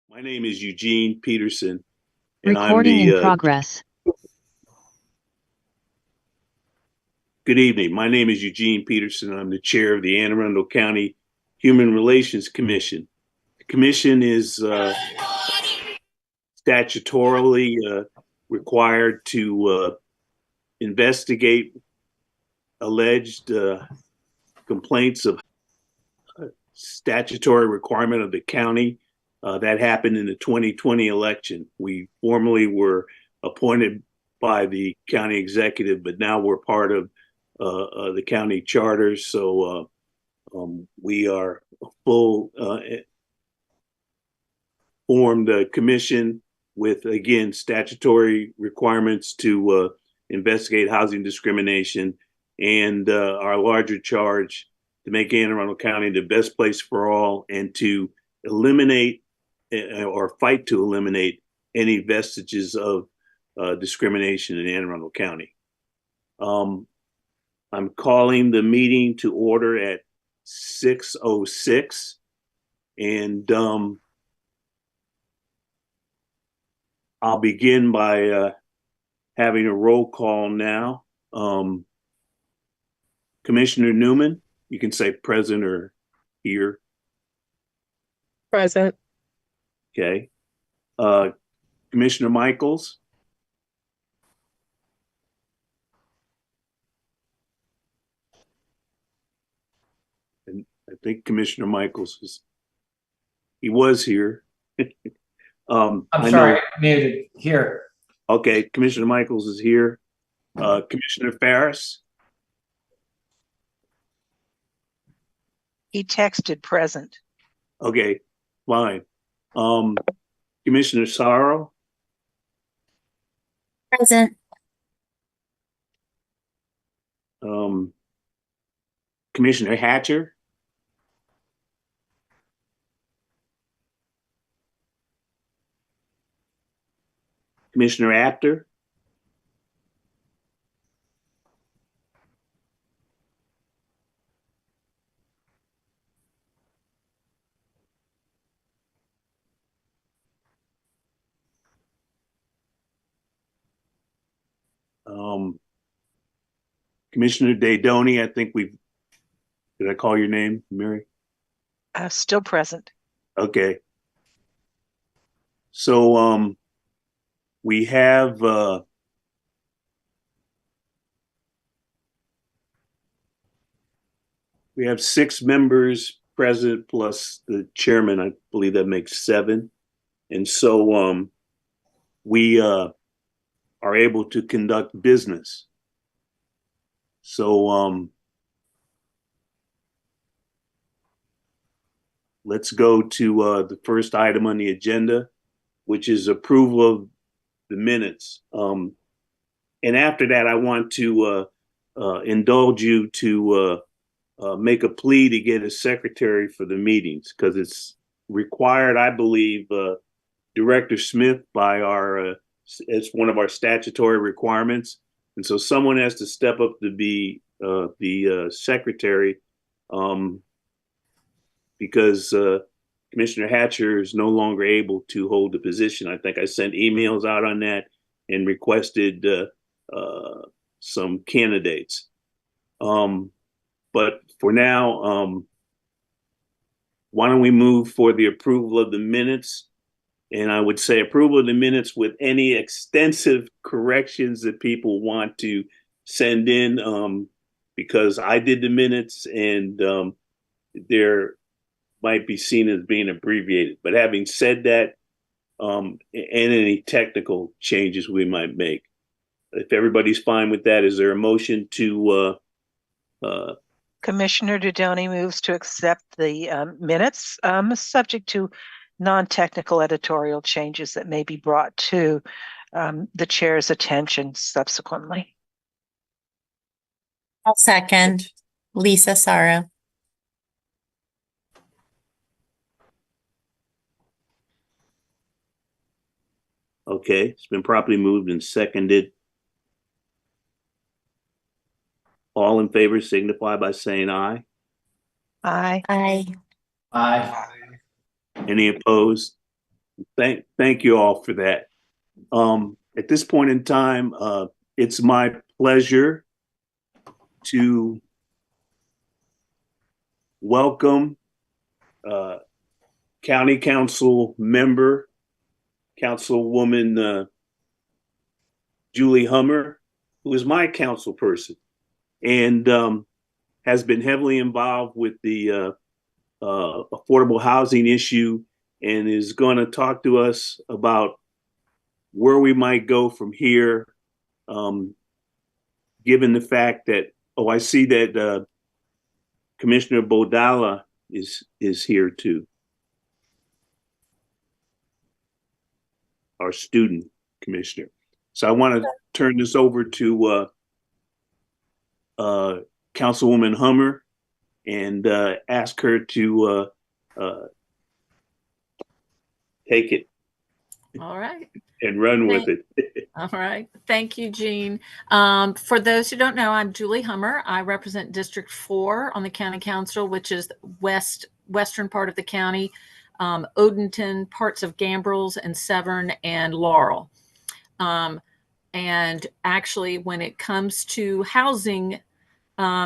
My name is Eugene Peterson, and I'm Recording in the, progress. good evening. My name is Eugene Peterson. I'm the chair of the Anne Arundel County Human Relations Commission. The commission is statutorily required to investigate alleged complaints of statutory requirement of the county. That happened in the 2020 election. We formerly were appointed by the county executive, but now we're part of the county charters. So we are a full formed commission with, again, statutory requirements to investigate housing discrimination, and our larger charge to make Anne Arundel County the best place for all and to eliminate or fight to eliminate any vestiges of discrimination in Anne Arundel County. I'm calling the meeting to order at 6:06, and I'll begin by having a roll call now. Commissioner Newman, you can say present or here. Present. Okay. Commissioner Michaels. And I think Commissioner Michaels he was here. I'm sorry, muted here. Okay, Commissioner Michaels is here. Commissioner Ferris. He texted present. Okay, fine. Commissioner Sorrow. Present. Commissioner Hatcher. Commissioner Apter. Commissioner Daydoni, I think did I call your name, Mary? Still present. Okay. So we have six members present plus the chairman. I believe that makes seven. And so we are able to conduct business. So let's go to the first item on the agenda, which is approval of the minutes. And after that, I want to indulge you to make a plea to get a secretary for the meetings, because it's required, I believe, Director Smith by it's one of our statutory requirements. And so someone has to step up to be the secretary, because Commissioner Hatcher is no longer able to hold the position. I think I sent emails out on that and requested some candidates. But for now, why don't we move for the approval of the minutes? And I would say approval of the minutes with any extensive corrections that people want to send in, because I did the minutes and they're might be seen as being abbreviated. But having said that, and any technical changes we might make, if everybody's fine with that, is there a motion to Commissioner Dudoni moves to accept the minutes, subject to non-technical editorial changes that may be brought to the chair's attention subsequently. I'll second. Lisa Sorrow. Okay, it's been properly moved and seconded. All in favor signify by saying aye. Aye. Aye. Aye. Any opposed? Thank you all for that. At this point in time, it's my pleasure to welcome County Council member, Councilwoman Julie Hummer, who is my council person and has been heavily involved with the affordable housing issue and is going to talk to us about where we might go from here, given the fact that, I see that Commissioner Bodala is here too. Our student commissioner. So I want to turn this over to Councilwoman Hummer and ask her to take it. All right. And run with it. All right. Thank you, Jean. For those who don't know, I'm Julie Hummer. I represent District 4 on the County Council, which is the western part of the county, Odenton, parts of Gambrels and Severn and Laurel. And actually, when it comes to housing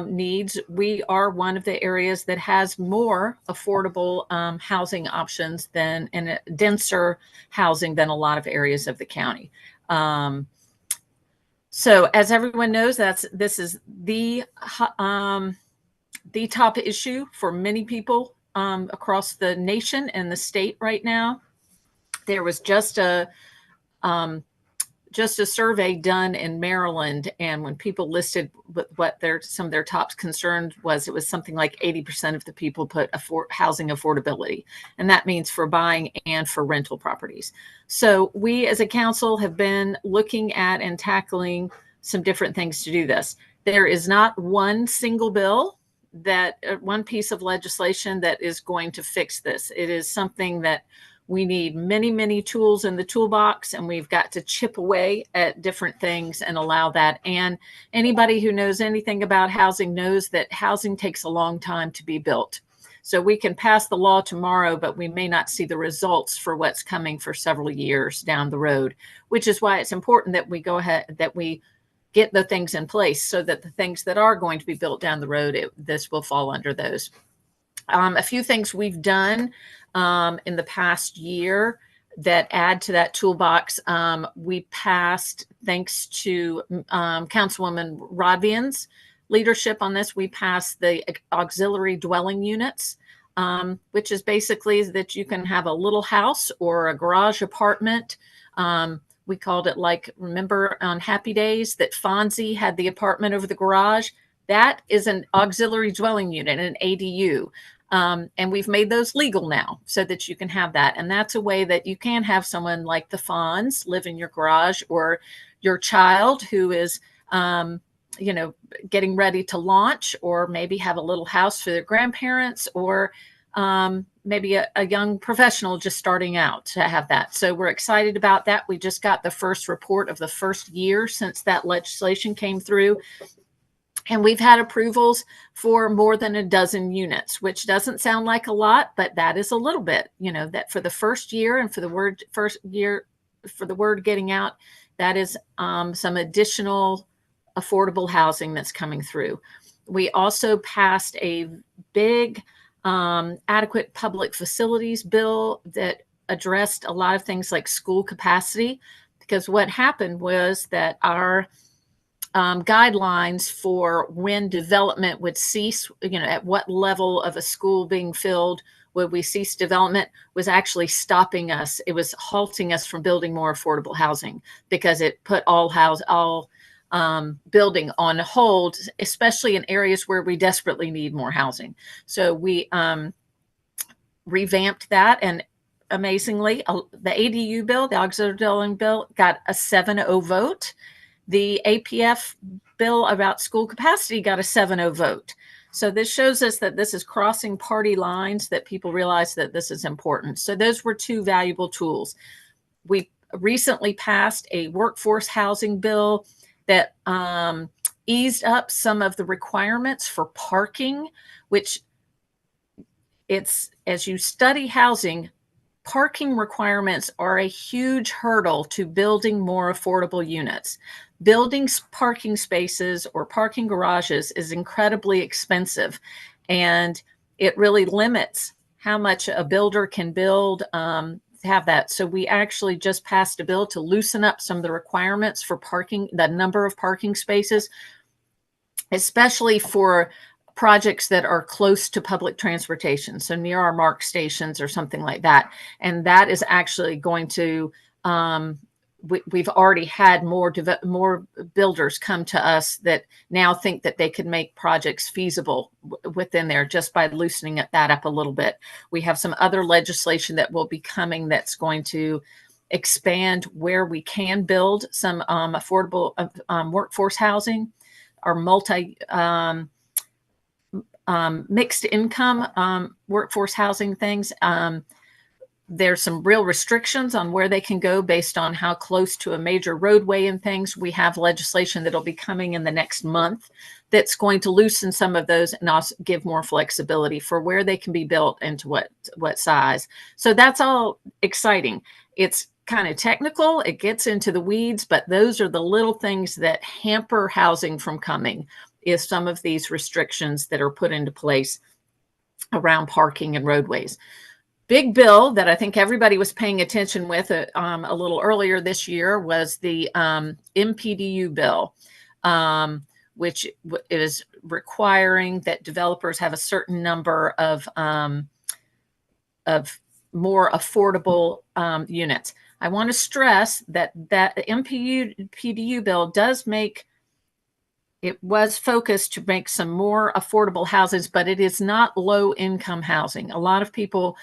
needs, we are one of the areas that has more affordable housing options than and denser housing than a lot of areas of the county. So as everyone knows, this is the top issue for many people across the nation and the state right now. There was just a survey done in Maryland, and when people listed what some of their top concerns was, it was something like 80% of the people put housing affordability, and that means for buying and for rental properties. So we as a council have been looking at and tackling some different things to do this. There is not one single bill one piece of legislation that is going to fix this. It is something that we need many, many tools in the toolbox, and we've got to chip away at different things and allow that. And anybody who knows anything about housing knows that housing takes a long time to be built. So we can pass the law tomorrow, but we may not see the results for what's coming for several years down the road, which is why it's important that we go ahead, that we get the things in place so that the things that are going to be built down the road, this will fall under those. A few things we've done in the past year that add to that toolbox. We passed, thanks to Councilwoman Rodvian's leadership on this, we passed the auxiliary dwelling units, which is basically that you can have a little house or a garage apartment. We called it, like, remember on Happy Days that Fonzie had the apartment over the garage? That is an auxiliary dwelling unit, an ADU. And we've made those legal now so that you can have that. And that's a way that you can have someone like the Fonz live in your garage, or your child who is, getting ready to launch, or maybe have a little house for their grandparents, or maybe a young professional just starting out to have that. So we're excited about that. We just got the first report of the first year since that legislation came through. And we've had approvals for more than a dozen units, which doesn't sound like a lot, but that is a little bit, that for the first year and for the word getting out, that is some additional affordable housing that's coming through. We also passed a big adequate public facilities bill that addressed a lot of things like school capacity, because what happened was that our guidelines for when development would cease, at what level of a school being filled would we cease development, was actually stopping us. It was halting us from building more affordable housing, because it put all building on hold, especially in areas where we desperately need more housing. So we revamped that, and amazingly, the ADU bill, the auxiliary dwelling bill, got a 7-0 vote. The APF bill about school capacity got a 7-0 vote. So this shows us that this is crossing party lines, that people realize that this is important. So those were two valuable tools. We recently passed a workforce housing bill that eased up some of the requirements for parking, which as you study housing, parking requirements are a huge hurdle to building more affordable units. Building parking spaces or parking garages is incredibly expensive, and it really limits how much a builder can build, have that. So we actually just passed a bill to loosen up some of the requirements for parking, the number of parking spaces, especially for projects that are close to public transportation, so near our MARC stations or something like that. And that is actually going to, we've already had more builders come to us that now think that they could make projects feasible within there just by loosening that up a little bit. We have some other legislation that will be coming that's going to expand where we can build some affordable workforce housing, or mixed income workforce housing things. There's some real restrictions on where they can go based on how close to a major roadway and things. We have legislation that'll be coming in the next month that's going to loosen some of those and also give more flexibility for where they can be built and to what size. So that's all exciting. It's kind of technical. It gets into the weeds, but those are the little things that hamper housing from coming, is some of these restrictions that are put into place around parking and roadways. Big bill that I think everybody was paying attention with a little earlier this year was the MPDU bill, which is requiring that developers have a certain number of more affordable units. I want to stress that the MPDU bill does make, it was focused to make some more affordable houses, but it is not low income housing. A lot of people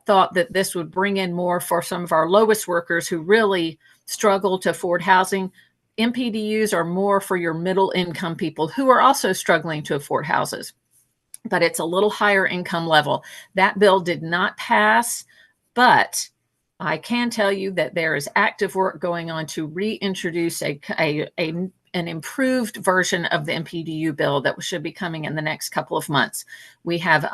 thought that this would bring in more for some of our lowest workers who really struggle to afford housing. MPDUs are more for your middle income people who are also struggling to afford houses, but it's a little higher income level. That bill did not pass, but I can tell you that there is active work going on to reintroduce an improved version of the MPDU bill that should be coming in the next couple of months. We have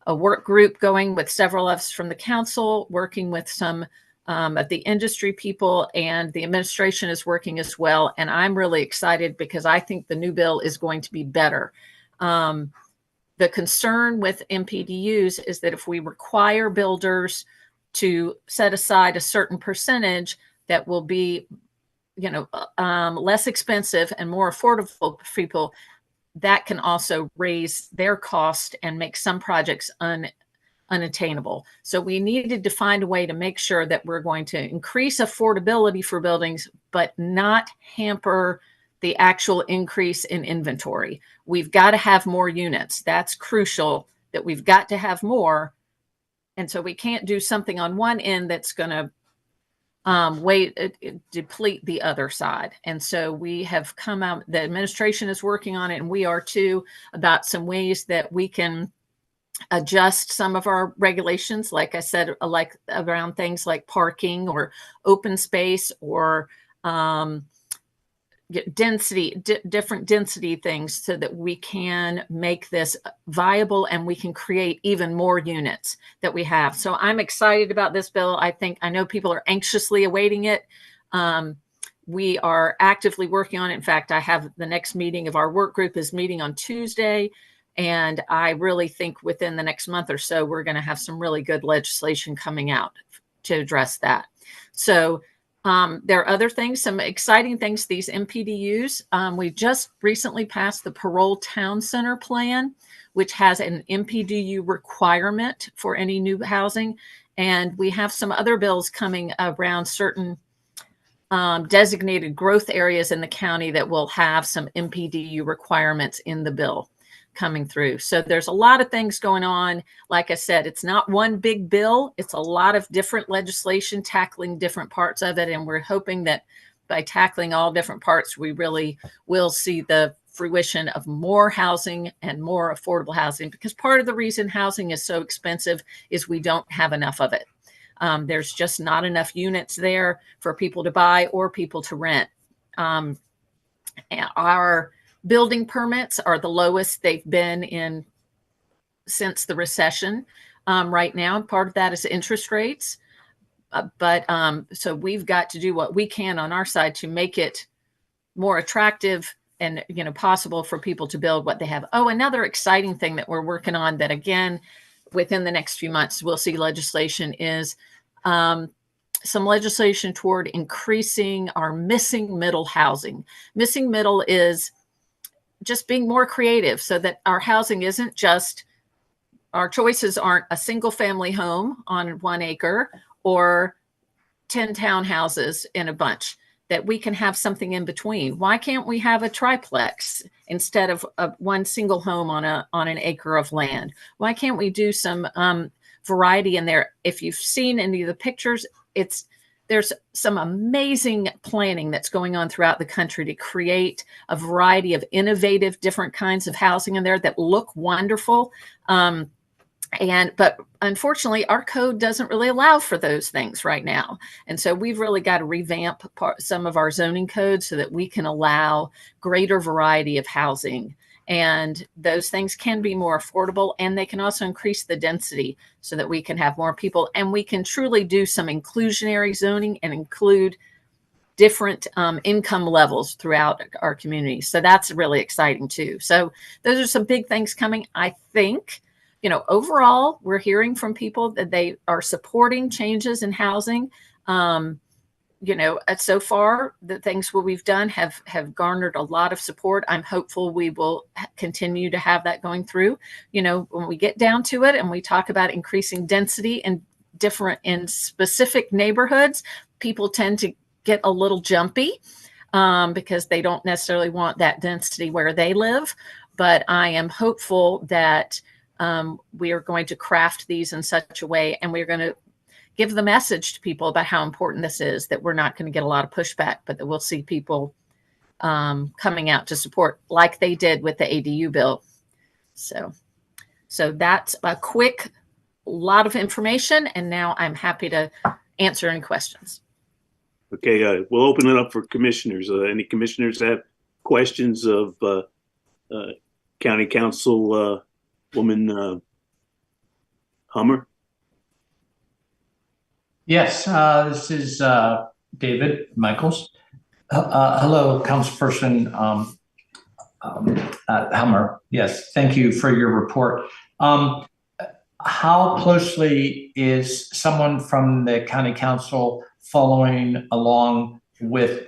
a work group going with several of us from the council, working with some of the industry people, and the administration is working as well. And I'm really excited because I think the new bill is going to be better. The concern with MPDUs is that if we require builders to set aside a certain percentage that will be, less expensive and more affordable for people, that can also raise their cost and make some projects unattainable. So we needed to find a way to make sure that we're going to increase affordability for buildings, but not hamper the actual increase in inventory. We've got to have more units. That's crucial, that we've got to have more. And so we can't do something on one end that's going to deplete the other side. And so we have come out, the administration is working on it, and we are too, about some ways that we can adjust some of our regulations, like I said, like around things like parking or open space or density, different density things, so that we can make this viable and we can create even more units that we have. So I'm excited about this bill. I know people are anxiously awaiting it. We are actively working on it. In fact, I have the next meeting of our work group is meeting on Tuesday. And I really think within the next month or so, we're going to have some really good legislation coming out to address that. So there are other things, some exciting things, these MPDUs. We just recently passed the Parole Town Center plan, which has an MPDU requirement for any new housing. And we have some other bills coming around certain designated growth areas in the county that will have some MPDU requirements in the bill coming through. So there's a lot of things going on. Like I said, it's not one big bill. It's a lot of different legislation tackling different parts of it. And we're hoping that by tackling all different parts, we really will see the fruition of more housing and more affordable housing, because part of the reason housing is so expensive is we don't have enough of it. There's just not enough units there for people to buy or people to rent. Our building permits are the lowest they've been in since the recession. right now. Part of that is interest rates. So we've got to do what we can on our side to make it more attractive and, possible for people to build what they have. Oh, another exciting thing that we're working on that, again, within the next few months, we'll see legislation is some legislation toward increasing our missing middle housing. Missing middle is just being more creative so that our housing isn't just, our choices aren't a single family home on 1 acre or 10 townhouses in a bunch, that we can have something in between. Why can't we have a triplex instead of one single home on an acre of land? Why can't we do some variety in there? If you've seen any of the pictures, there's some amazing planning that's going on throughout the country to create a variety of innovative, different kinds of housing in there that look wonderful. But unfortunately, our code doesn't really allow for those things right now. And so we've really got to revamp some of our zoning codes so that we can allow greater variety of housing. And those things can be more affordable, and they can also increase the density so that we can have more people, and we can truly do some inclusionary zoning and include different income levels throughout our community. So that's really exciting too. So those are some big things coming. I think, overall, we're hearing from people that they are supporting changes in housing. So far, the things what we've done have garnered a lot of support. I'm hopeful we will continue to have that going through. When we get down to it and we talk about increasing density in specific neighborhoods, people tend to get a little jumpy because they don't necessarily want that density where they live. But I am hopeful that we are going to craft these in such a way, and we're going to give the message to people about how important this is, that we're not going to get a lot of pushback, but that we'll see people coming out to support like they did with the ADU bill. So that's a quick lot of information. And now I'm happy to answer any questions. Okay, we'll open it up for commissioners. Any commissioners have questions of County Council woman Hummer? Yes, this is David Michaels. Hello, Councilperson Helmer. Yes, thank you for your report. How closely is someone from the County Council following along with,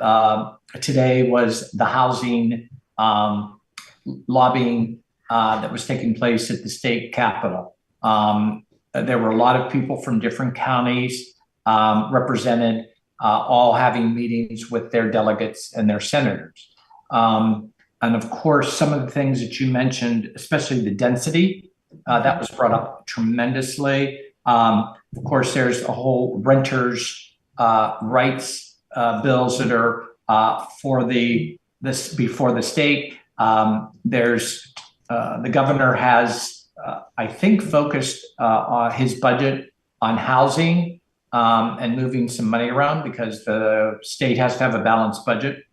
today was the housing lobbying that was taking place at the state capitol. There were a lot of people from different counties represented, all having meetings with their delegates and their senators. And of course, some of the things that you mentioned, especially the density, that was brought up tremendously. Of course, there's a whole renters' rights bills that are before the state. There's the governor has, I think, focused on his budget on housing and moving some money around because the state has to have a balanced budget.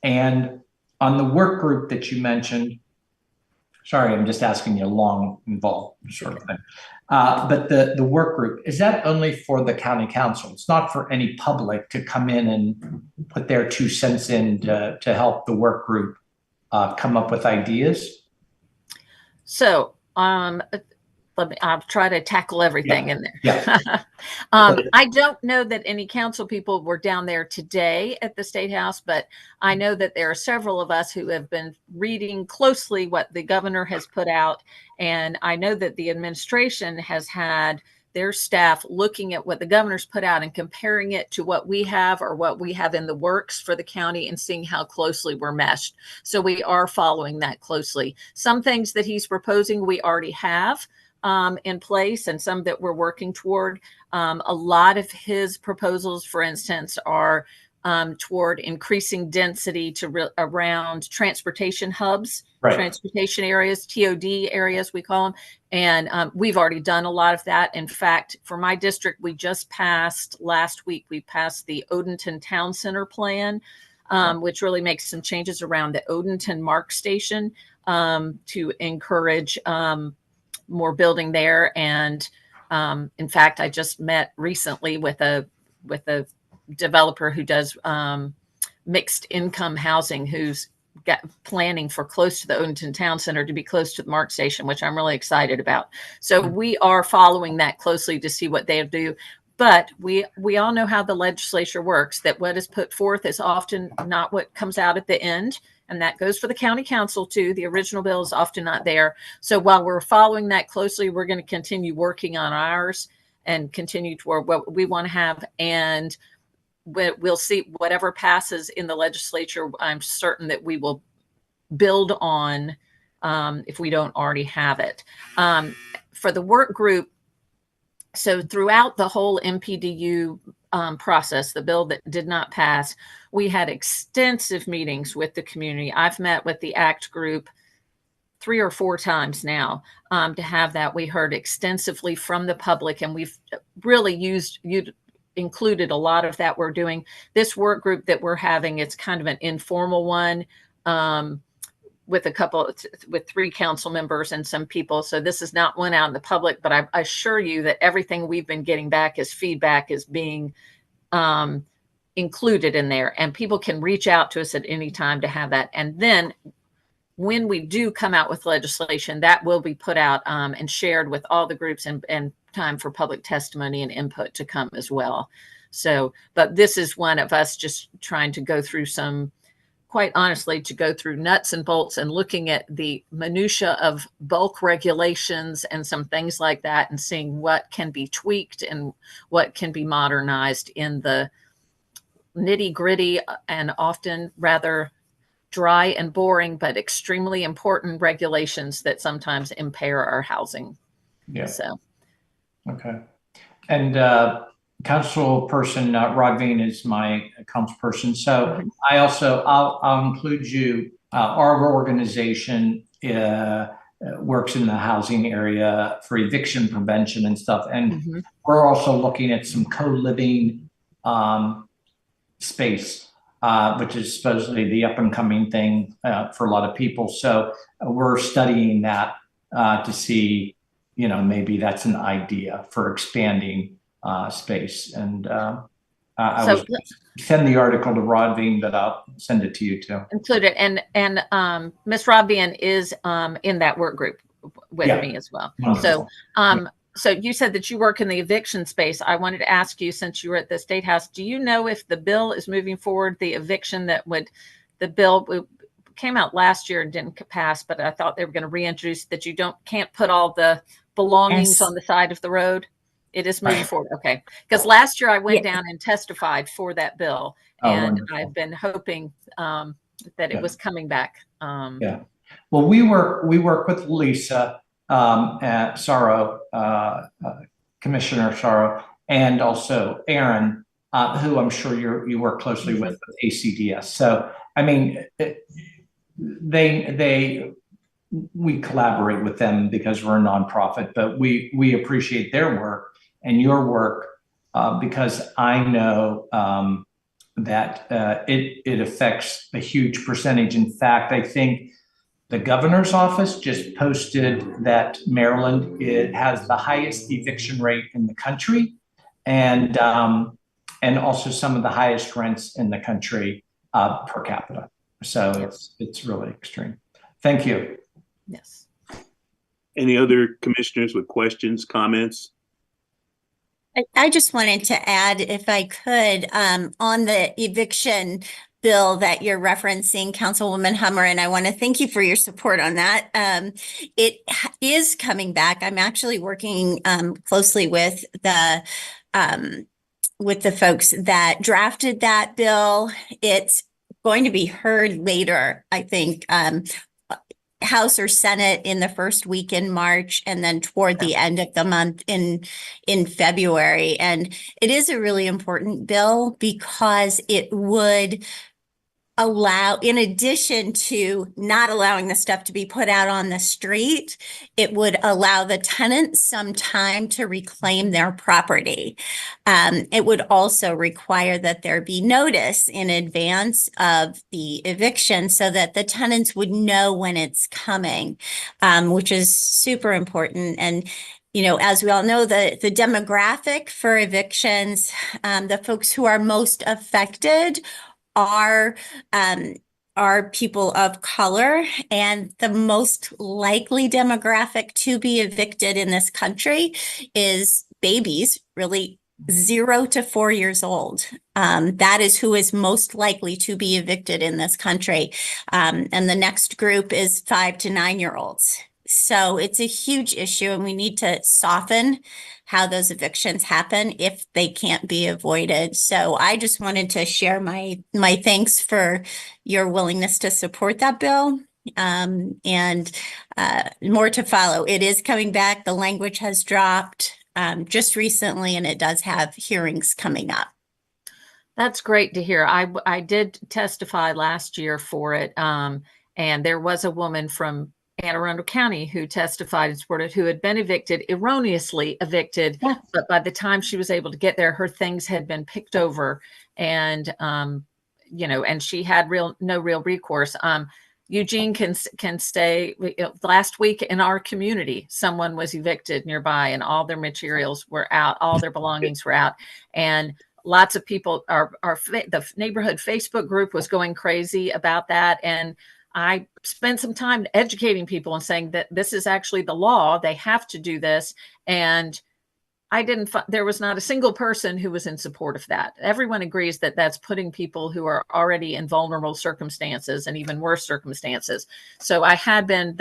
And on the work group that you mentioned, sorry, I'm just asking you a long, involved sort of thing. But the work group, is that only for the county council? It's not for any public to come in and put their 2 cents in to help the work group come up with ideas? So I'll try to tackle everything in there. Yeah. I don't know that any council people were down there today at the State House, but I know that there are several of us who have been reading closely what the governor has put out. And I know that the administration has had their staff looking at what the governor's put out and comparing it to what we have or what we have in the works for the county and seeing how closely we're meshed. So we are following that closely. Some things that he's proposing we already have in place, and some that we're working toward. A lot of his proposals, for instance, are toward increasing density around transportation hubs, right. Transportation areas, TOD areas, we call them. And we've already done a lot of that. In fact, for my district, last week, we passed the Odenton Town Center plan, which really makes some changes around the Odenton Mark Station to encourage more building there. And In fact, I just met recently with a developer who does mixed income housing, who's planning for close to the Odenton Town Center to be close to the MARC station, which I'm really excited about. So we are following that closely to see what they do. But we all know how the legislature works, that what is put forth is often not what comes out at the end. And that goes for the county council too. The original bill is often not there. So while we're following that closely, we're going to continue working on ours and continue toward what we want to have. And we'll see whatever passes in the legislature. I'm certain that we will build on if we don't already have it. For the work group, so throughout the whole MPDU process, the bill that did not pass, we had extensive meetings with the community. I've met with the ACT group 3 or 4 times now to have that. We heard extensively from the public, and we've really included a lot of that. We're doing this work group that we're having. It's kind of an informal one with 3 council members and some people. So this is not one out in the public, but I assure you that everything we've been getting back as feedback is being included in there, and people can reach out to us at any time to have that. And then when we do come out with legislation, that will be put out and shared with all the groups, and time for public testimony and input to come as well. So, but this is one of us just trying to go through quite honestly, to go through nuts and bolts and looking at the minutia of bulk regulations and some things like that, and seeing what can be tweaked and what can be modernized in the nitty gritty and often rather dry and boring, but extremely important regulations that sometimes impair our housing. Yeah. So. Okay. And councilperson Rodvine is my councilperson. So I'll include you. Our organization works in the housing area for eviction prevention and stuff. And we're also looking at some co-living space, which is supposedly the up and coming thing for a lot of people. So we're studying that to see, maybe that's an idea for expanding space. And I will send the article to Rodvine, but I'll send it to you too. Include it. And Ms. Rodvine is in that work group with me as well. Wonderful. So so you said that you work in the eviction space. I wanted to ask you, since you were at the State House, do you know if the bill is moving forward, the eviction the bill came out last year and didn't pass, but I thought they were going to reintroduce that you can't put all the belongings on the side of the road? It is moving forward. Okay. Because last year I went down and testified for that bill, and I've been hoping that it was coming back. Well, we work with Lisa at Sorrow, Commissioner Sorrow, and also Aaron, who I'm sure you work closely with ACDS. So, I mean, we collaborate with them because we're a nonprofit, but we appreciate their work and your work because I know that it affects a huge percentage. In fact, I think the governor's office just posted that Maryland, it has the highest eviction rate in the country, and also some of the highest rents in the country per capita. So it's really extreme. Thank you. Yes. Any other commissioners with questions, comments? I just wanted to add, if I could, on the eviction bill that you're referencing, Councilwoman Hummer, and I want to thank you for your support on that. It is coming back. I'm actually working closely with the folks that drafted that bill. It's going to be heard later, I think, House or Senate in the first week in March, and then toward the end of the month in February. And it is a really important bill because it would allow, in addition to not allowing the stuff to be put out on the street, it would allow the tenants some time to reclaim their property. It would also require that there be notice in advance of the eviction so that the tenants would know when it's coming, which is super important. And as we all know, the demographic for evictions, the folks who are most affected are people of color, and the most likely demographic to be evicted in this country is babies, really 0 to 4 years old. That is who is most likely to be evicted in this country. And the next group is 5 to 9-year-olds. So it's a huge issue, and we need to soften how those evictions happen if they can't be avoided. So I just wanted to share my thanks for your willingness to support that bill. And more to follow. It is coming back. The language has dropped just recently, and it does have hearings coming up. That's great to hear. I did testify last year for it. And there was a woman from Anne Arundel County who testified and supported, who had been evicted, erroneously evicted. Yeah. But by the time she was able to get there, her things had been picked over, and and she had no real recourse. Eugene can say, last week in our community, someone was evicted nearby, and all their materials were out, all their belongings were out, and lots of people the neighborhood Facebook group was going crazy about that. And I spent some time educating people and saying that this is actually the law. They have to do this. And there was not a single person who was in support of that. Everyone agrees that that's putting people who are already in vulnerable circumstances and even worse circumstances. So I had been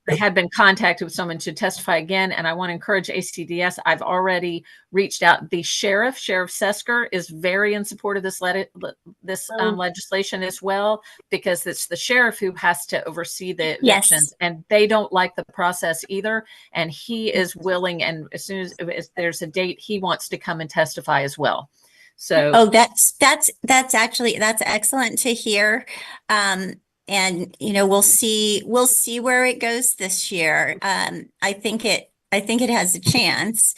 I had been contacted with someone to testify again, and I want to encourage ACDS. I've already reached out. The Sheriff Sesker, is very in support of this legislation as well, because it's the sheriff who has to oversee the evictions, and they don't like the process either. And he is willing, and as soon as there's a date, he wants to come and testify as well. So, that's excellent to hear. And we'll see where it goes this year. I think it has a chance,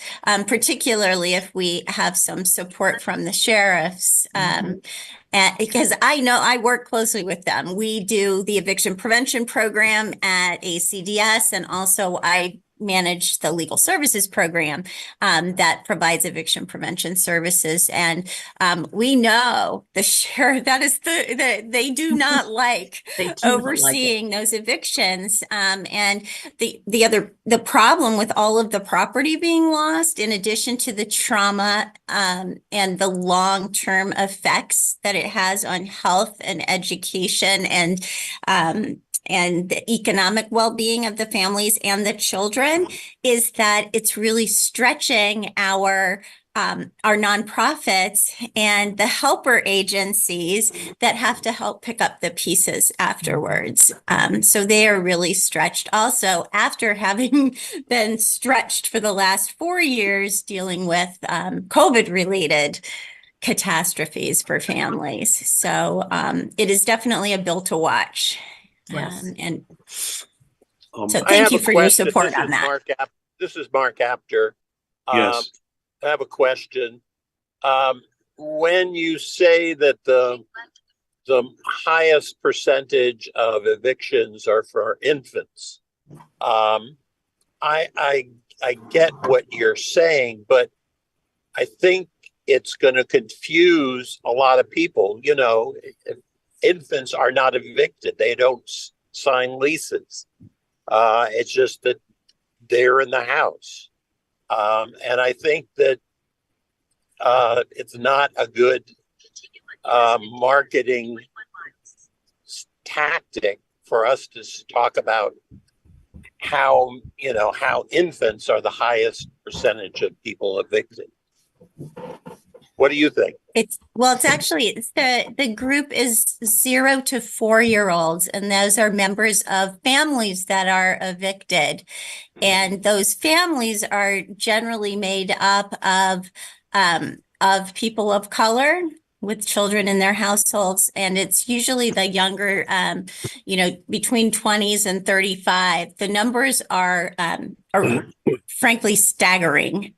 particularly if we have some support from the sheriffs. And because I work closely with them. We do the eviction prevention program at ACDS, and also I manage the legal services program that provides eviction prevention services. And we know the sheriff, that is they do not like overseeing those evictions. And the problem with all of the property being lost, in addition to the trauma and the long-term effects that it has on health and education and the economic well-being of the families and the children, is that it's really stretching our nonprofits and the helper agencies that have to help pick up the pieces afterwards. So they are really stretched also, after having been stretched for the last 4 years dealing with COVID-related catastrophes for families. So it is definitely a bill to watch. Yes. So thank you for your support on that. This is Mark Apter. Yes. I have a question. When you say that the highest percentage of evictions are for infants, I get what you're saying, but I think it's going to confuse a lot of people. Infants are not evicted. They don't sign leases. It's just that they're in the house. And I think that it's not a good marketing tactic for us to talk about how infants are the highest percentage of people evicted. What do you think? It's the group is 0 to 4-year-olds, and those are members of families that are evicted. And those families are generally made up of people of color with children in their households. And it's usually the younger, between 20s and 35. The numbers are frankly staggering.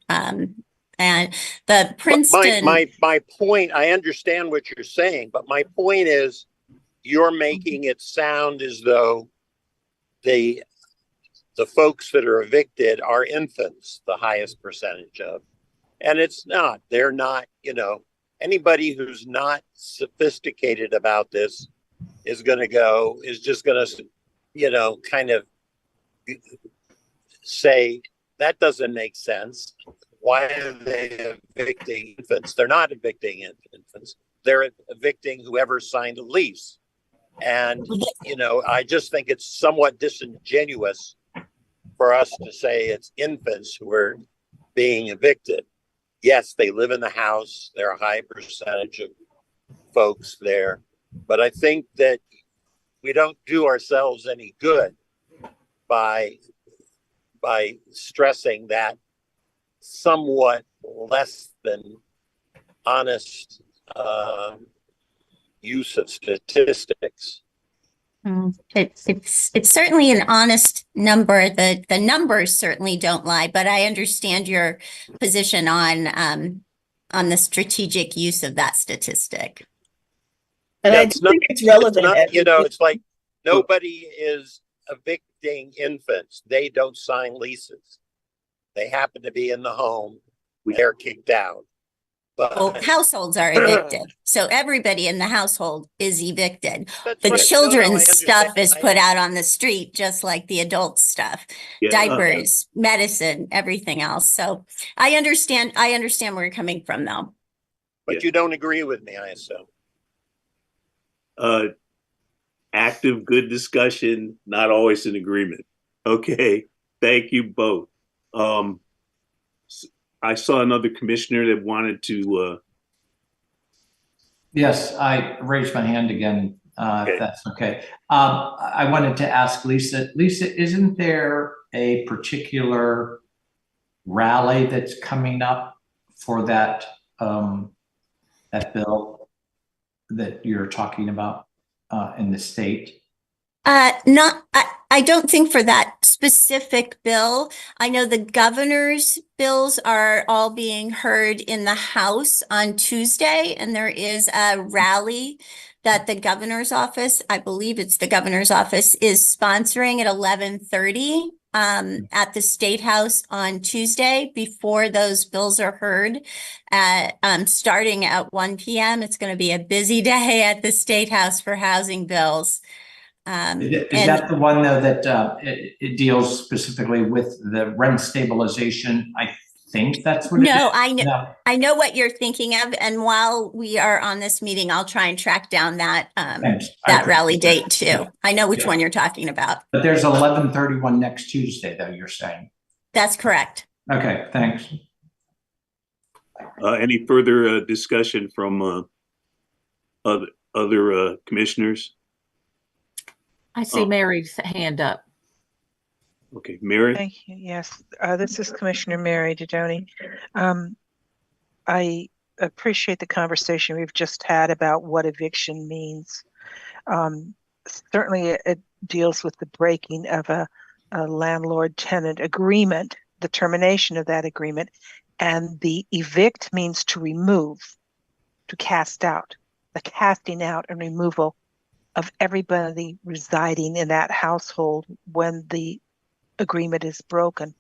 And the Princeton. My point, I understand what you're saying, but my point is, you're making it sound as though the the folks that are evicted are infants, the highest percentage of. And it's not, they're not, anybody who's not sophisticated about this is just going to, kind of say, that doesn't make sense. Why are they evicting infants? They're not evicting infants. They're evicting whoever signed a lease. And, I just think it's somewhat disingenuous for us to say it's infants who are being evicted. Yes, they live in the house. There are a high percentage of folks there. But I think that we don't do ourselves any good by stressing that somewhat less than honest use of statistics. It's certainly an honest number. The numbers certainly don't lie, but I understand your position on the strategic use of that statistic. And I do think it's relevant. It's like nobody is evicting infants. They don't sign leases. They happen to be in the home. They're kicked out. But households are evicted. So everybody in the household is evicted. The right. children's stuff is I put out on the street, just like the adult stuff, diapers, medicine, everything else. So I understand where you're coming from though. But you don't agree with me, I assume. Active, good discussion, not always in agreement. Okay, thank you both. I saw another commissioner that wanted to. Yes, I raised my hand again, if that's okay. I wanted to ask Lisa. Lisa, isn't there a particular rally that's coming up for that bill that you're talking about in the state? I don't think for that specific bill. I know the governor's bills are all being heard in the House on Tuesday, and there is a rally that the governor's office, I believe it's the governor's office, is sponsoring at 11:30 at the State House on Tuesday before those bills are heard. Starting at 1 p.m. It's going to be a busy day at the State House for housing bills. Is that the one though that it deals specifically with the rent stabilization? I think that's what it is. I know. No. I know what you're thinking of, and while we are on this meeting, I'll try and track down that rally date too. I know which one you're talking about. But there's 11:31 next Tuesday, though. You're saying that's correct. Okay, thanks. Any further discussion from other commissioners? I see Mary's hand up. Okay, Mary. Thank you. Yes, this is Commissioner Mary Didoni. I appreciate the conversation we've just had about what eviction means. Certainly, it deals with the breaking of a landlord-tenant agreement, the termination of that agreement, and the evict means to remove, to cast out, the casting out and removal of everybody residing in that household when the agreement is broken.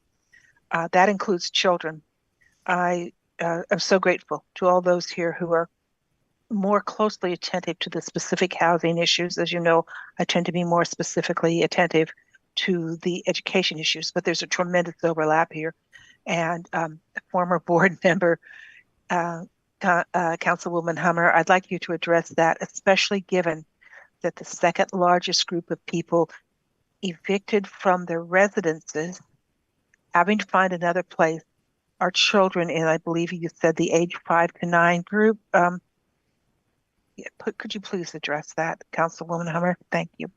That includes children. I am so grateful to all those here who are more closely attentive to the specific housing issues. As you know, I tend to be more specifically attentive to the education issues, but there's a tremendous overlap here. And a former board member, Councilwoman Hummer, I'd like you to address that, especially given that the second largest group of people evicted from their residences, having to find another place, are children in, I believe you said, the age 5 to 9 group. Could you please address that, Councilwoman Hummer? Thank you.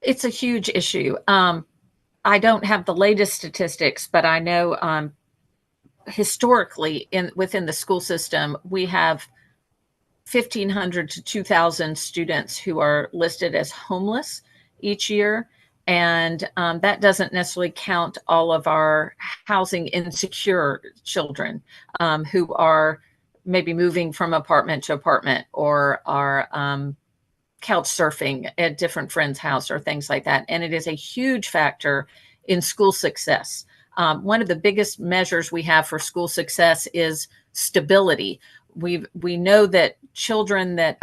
It's a huge issue. I don't have the latest statistics, but I know historically within the school system, we have 1,500 to 2,000 students who are listed as homeless each year. And that doesn't necessarily count all of our housing insecure children who are maybe moving from apartment to apartment or are couch surfing at different friends' house or things like that. And it is a huge factor in school success. One of the biggest measures we have for school success is stability. We know that children that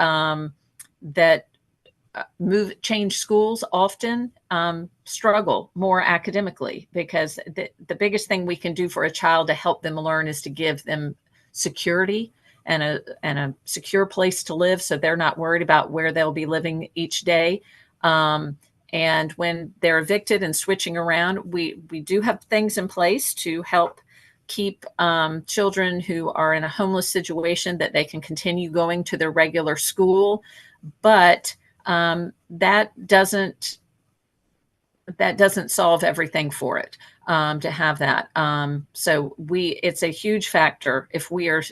change schools often struggle more academically, because the biggest thing we can do for a child to help them learn is to give them security and a secure place to live, so they're not worried about where they'll be living each day. And when they're evicted and switching around, we do have things in place to help keep children who are in a homeless situation, that they can continue going to their regular school. But that doesn't solve everything for it, to have that. So it's a huge factor. If we are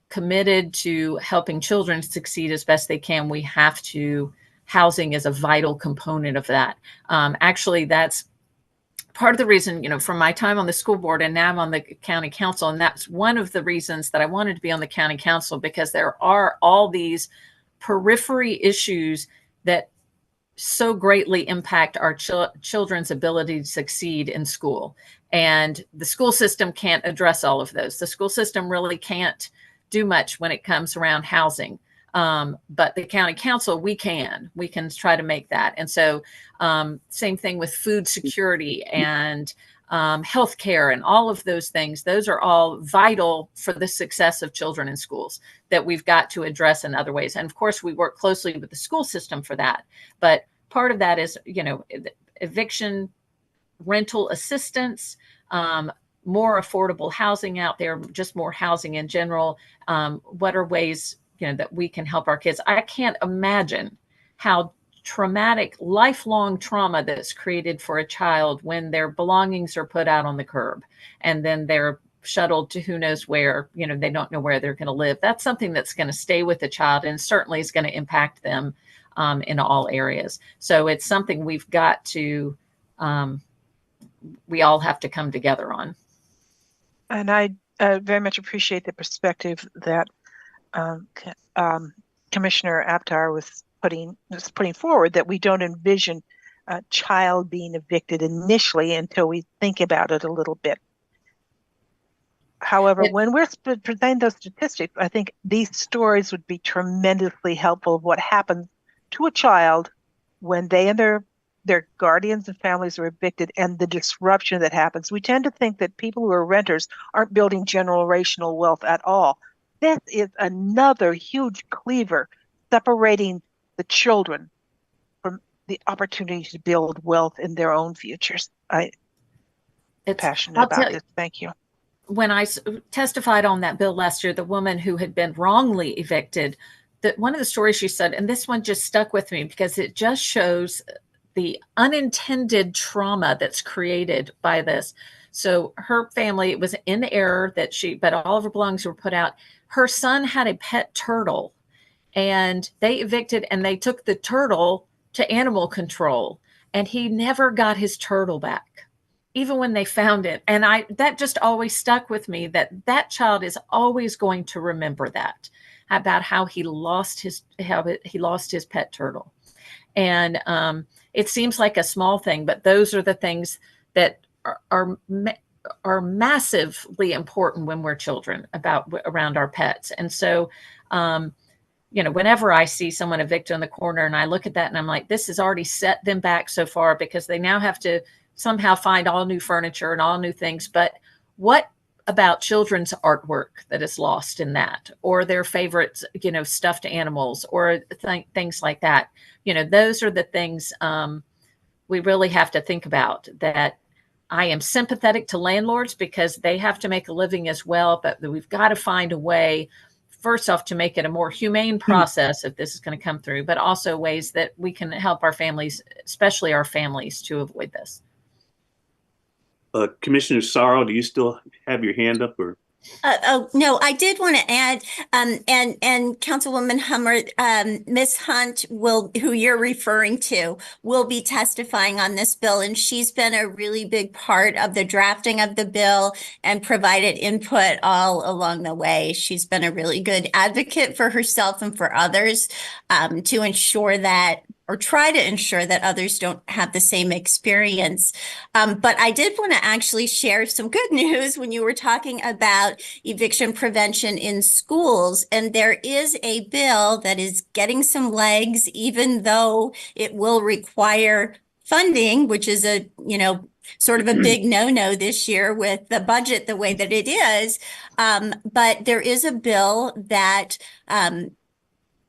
committed to helping children succeed as best they can, we have to. Housing is a vital component of that. Actually, that's part of the reason, from my time on the school board, and now I'm on the county council. And that's one of the reasons that I wanted to be on the county council, because there are all these periphery issues that so greatly impact our children's ability to succeed in school. And the school system can't address all of those. The school system really can't do much when it comes around housing. But the county council, we can try to make that. And so same thing with food security and healthcare and all of those things. Those are all vital for the success of children in schools that we've got to address in other ways. And of course, we work closely with the school system for that. But part of that is, eviction, rental assistance, more affordable housing out there, just more housing in general. What are ways that we can help our kids? I can't imagine how traumatic, lifelong trauma that's created for a child when their belongings are put out on the curb and then they're shuttled to who knows where. They don't know where they're going to live. That's something that's going to stay with the child, and certainly is going to impact them in all areas. So it's something we've got to, we all have to come together on. And I very much appreciate the perspective that Commissioner Aptar was putting forward, that we don't envision a child being evicted initially until we think about it a little bit. However, when we're presenting those statistics, I think these stories would be tremendously helpful of what happens to a child when they and their guardians and families are evicted, and the disruption that happens. We tend to think that people who are renters aren't building generational wealth at all. This is another huge cleaver separating the children from the opportunity to build wealth in their own futures. I'm passionate about this. Thank you. When I testified on that bill last year, the woman who had been wrongly evicted, that one of the stories she said, and this one just stuck with me because it just shows the unintended trauma that's created by this. So her family, it was in error but all of her belongings were put out. Her son had a pet turtle, and they evicted, and they took the turtle to animal control, and he never got his turtle back, even when they found it. And that just always stuck with me, that child is always going to remember that, about how he lost his pet turtle. And it seems like a small thing, but those are the things that are massively important when we're children, around our pets. And so, whenever I see someone evicted in the corner, and I look at that and I'm like, this has already set them back so far, because they now have to somehow find all new furniture and all new things. But what about children's artwork that is lost in that, or their favorite, stuffed animals, or things like that? Those are the things we really have to think about. That I am sympathetic to landlords because they have to make a living as well, but we've got to find a way, first off, to make it a more humane process if this is going to come through, but also ways that we can help our families, especially our families, to avoid this. Commissioner Sorrow, do you still have your hand up? Or no, I did want to add, and Councilwoman Hummer, Ms. Hunt who you're referring to, will be testifying on this bill, and she's been a really big part of the drafting of the bill and provided input all along the way. She's been a really good advocate for herself and for others, to ensure that or try to ensure that others don't have the same experience. But I did want to actually share some good news when you were talking about eviction prevention in schools. And there is a bill that is getting some legs, even though it will require funding, which is a, sort of a big no-no this year with the budget the way that it is. But there is a bill that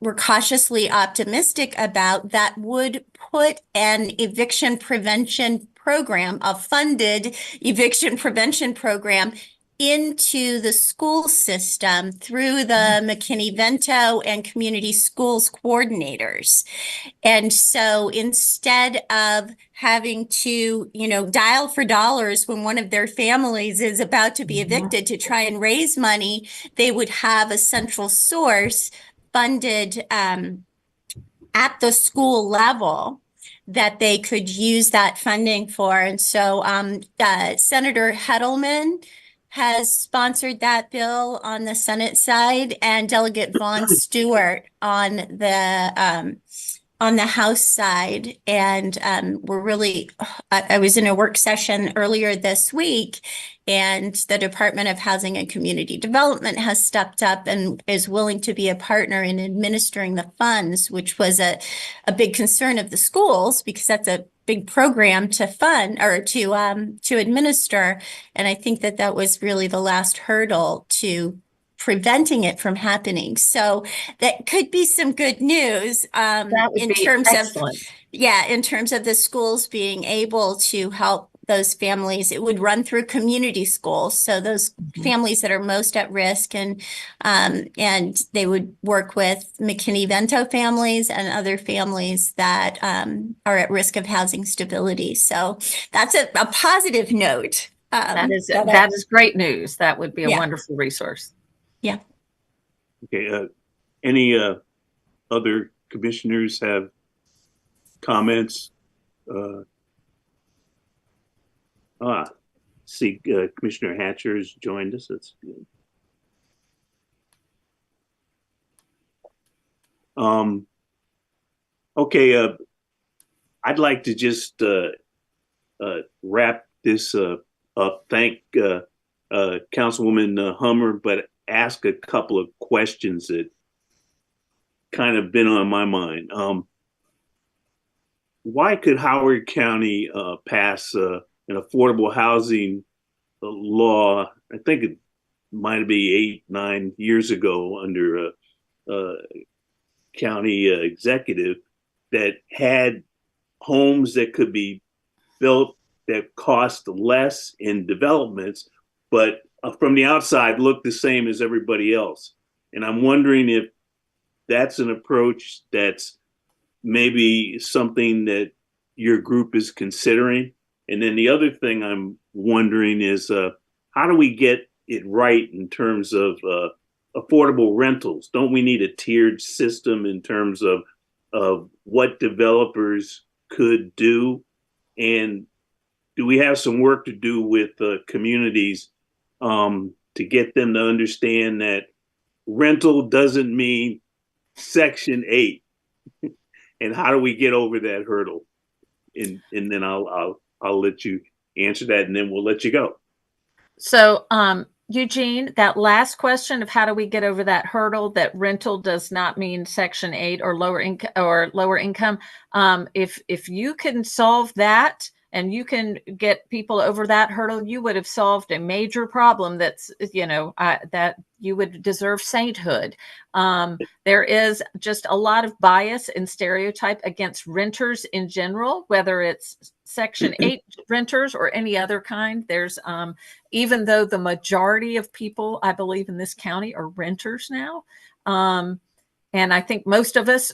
we're cautiously optimistic about that would put an eviction prevention program, a funded eviction prevention program, into the school system through the McKinney-Vento and community schools coordinators. And so instead of having to, dial for dollars when one of their families is about to be evicted to try and raise money, they would have a central source funded at the school level that they could use that funding for. And so Senator Hedelman has sponsored that bill on the Senate side, and Delegate Vaughn Stewart on the House side. And we're really, I was in a work session earlier this week, and the Department of Housing and Community Development has stepped up and is willing to be a partner in administering the funds, which was a big concern of the schools, because that's a big program to fund or to administer. And I think that was really the last hurdle to preventing it from happening. So that could be some good news in terms of the schools being able to help those families. It would run through community schools, so those families that are most at risk, and they would work with McKinney-Vento families and other families that are at risk of housing stability. So that's a positive note. That is great news. That would be a wonderful resource. Yeah. Okay. Any other commissioners have comments? See, Commissioner Hatcher has joined us. That's good. Okay. I'd like to just wrap this up. Thank Councilwoman Hummer, but ask a couple of questions that kind of been on my mind. Why could Howard County pass an affordable housing law? I think it might be 8-9 years ago under a county executive that had homes that could be built that cost less in developments, but from the outside look the same as everybody else. And I'm wondering if that's an approach that's maybe something that your group is considering. And then the other thing I'm wondering is how do we get it right in terms of affordable rentals? Don't we need a tiered system in terms of what developers could do? And do we have some work to do with communities to get them to understand that rental doesn't mean Section 8? And how do we get over that hurdle? And then I'll let you answer that, and then we'll let you go. So, Eugene, that last question of how do we get over that hurdle that rental does not mean Section 8 or lower income. If you can solve that, and you can get people over that hurdle, you would have solved a major problem that's, that you would deserve sainthood. There is just a lot of bias and stereotype against renters in general, whether it's Section 8 renters or any other kind. There's, even though the majority of people, I believe, in this county are renters now. And I think most of us,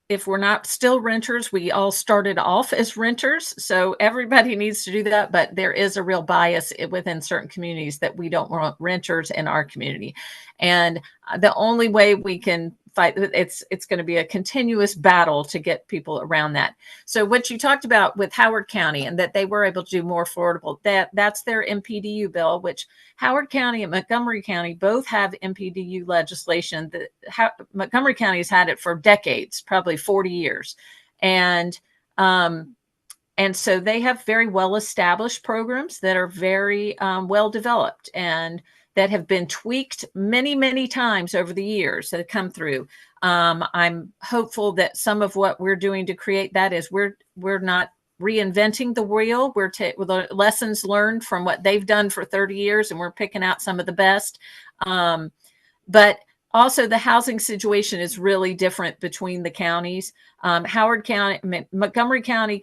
if we're not still renters, we all started off as renters. So everybody needs to do that. But there is a real bias within certain communities that we don't want renters in our community. And the only way we can fight, it's going to be a continuous battle to get people around that. So what you talked about with Howard County and that they were able to do more affordable, that's their MPDU bill, which Howard County and Montgomery County both have MPDU legislation. Montgomery County has had it for decades, probably 40 years. And so they have very well-established programs that are very well developed and that have been tweaked many, many times over the years that have come through. I'm hopeful that some of what we're doing to create that is we're not reinventing the wheel. We're with the lessons learned from what they've done for 30 years, and we're picking out some of the best. But also, the housing situation is really different between the counties. Howard County, Montgomery County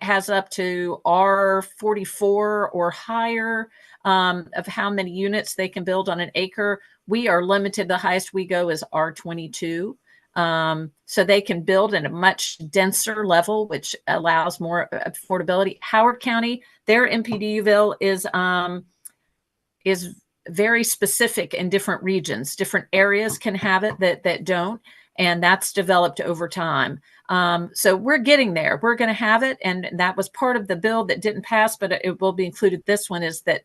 has up to R44 or higher of how many units they can build on an acre. We are limited. The highest we go is R22. So they can build at a much denser level, which allows more affordability. Howard County, their MPDU is very specific in different regions. Different areas can have it that don't, and that's developed over time. So we're getting there. We're going to have it, and that was part of the bill that didn't pass, but it will be included. This one is that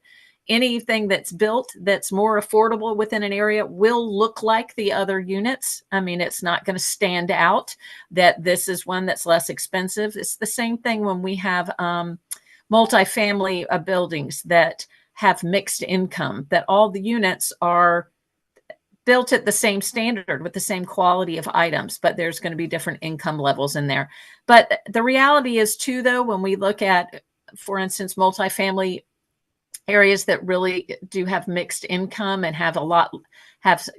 anything that's built that's more affordable within an area will look like the other units. I mean, it's not going to stand out that this is one that's less expensive. It's the same thing when we have multifamily buildings that have mixed income, that all the units are built at the same standard with the same quality of items, but there's going to be different income levels in there. But the reality is too, though, when we look at, for instance, multifamily areas that really do have mixed income and have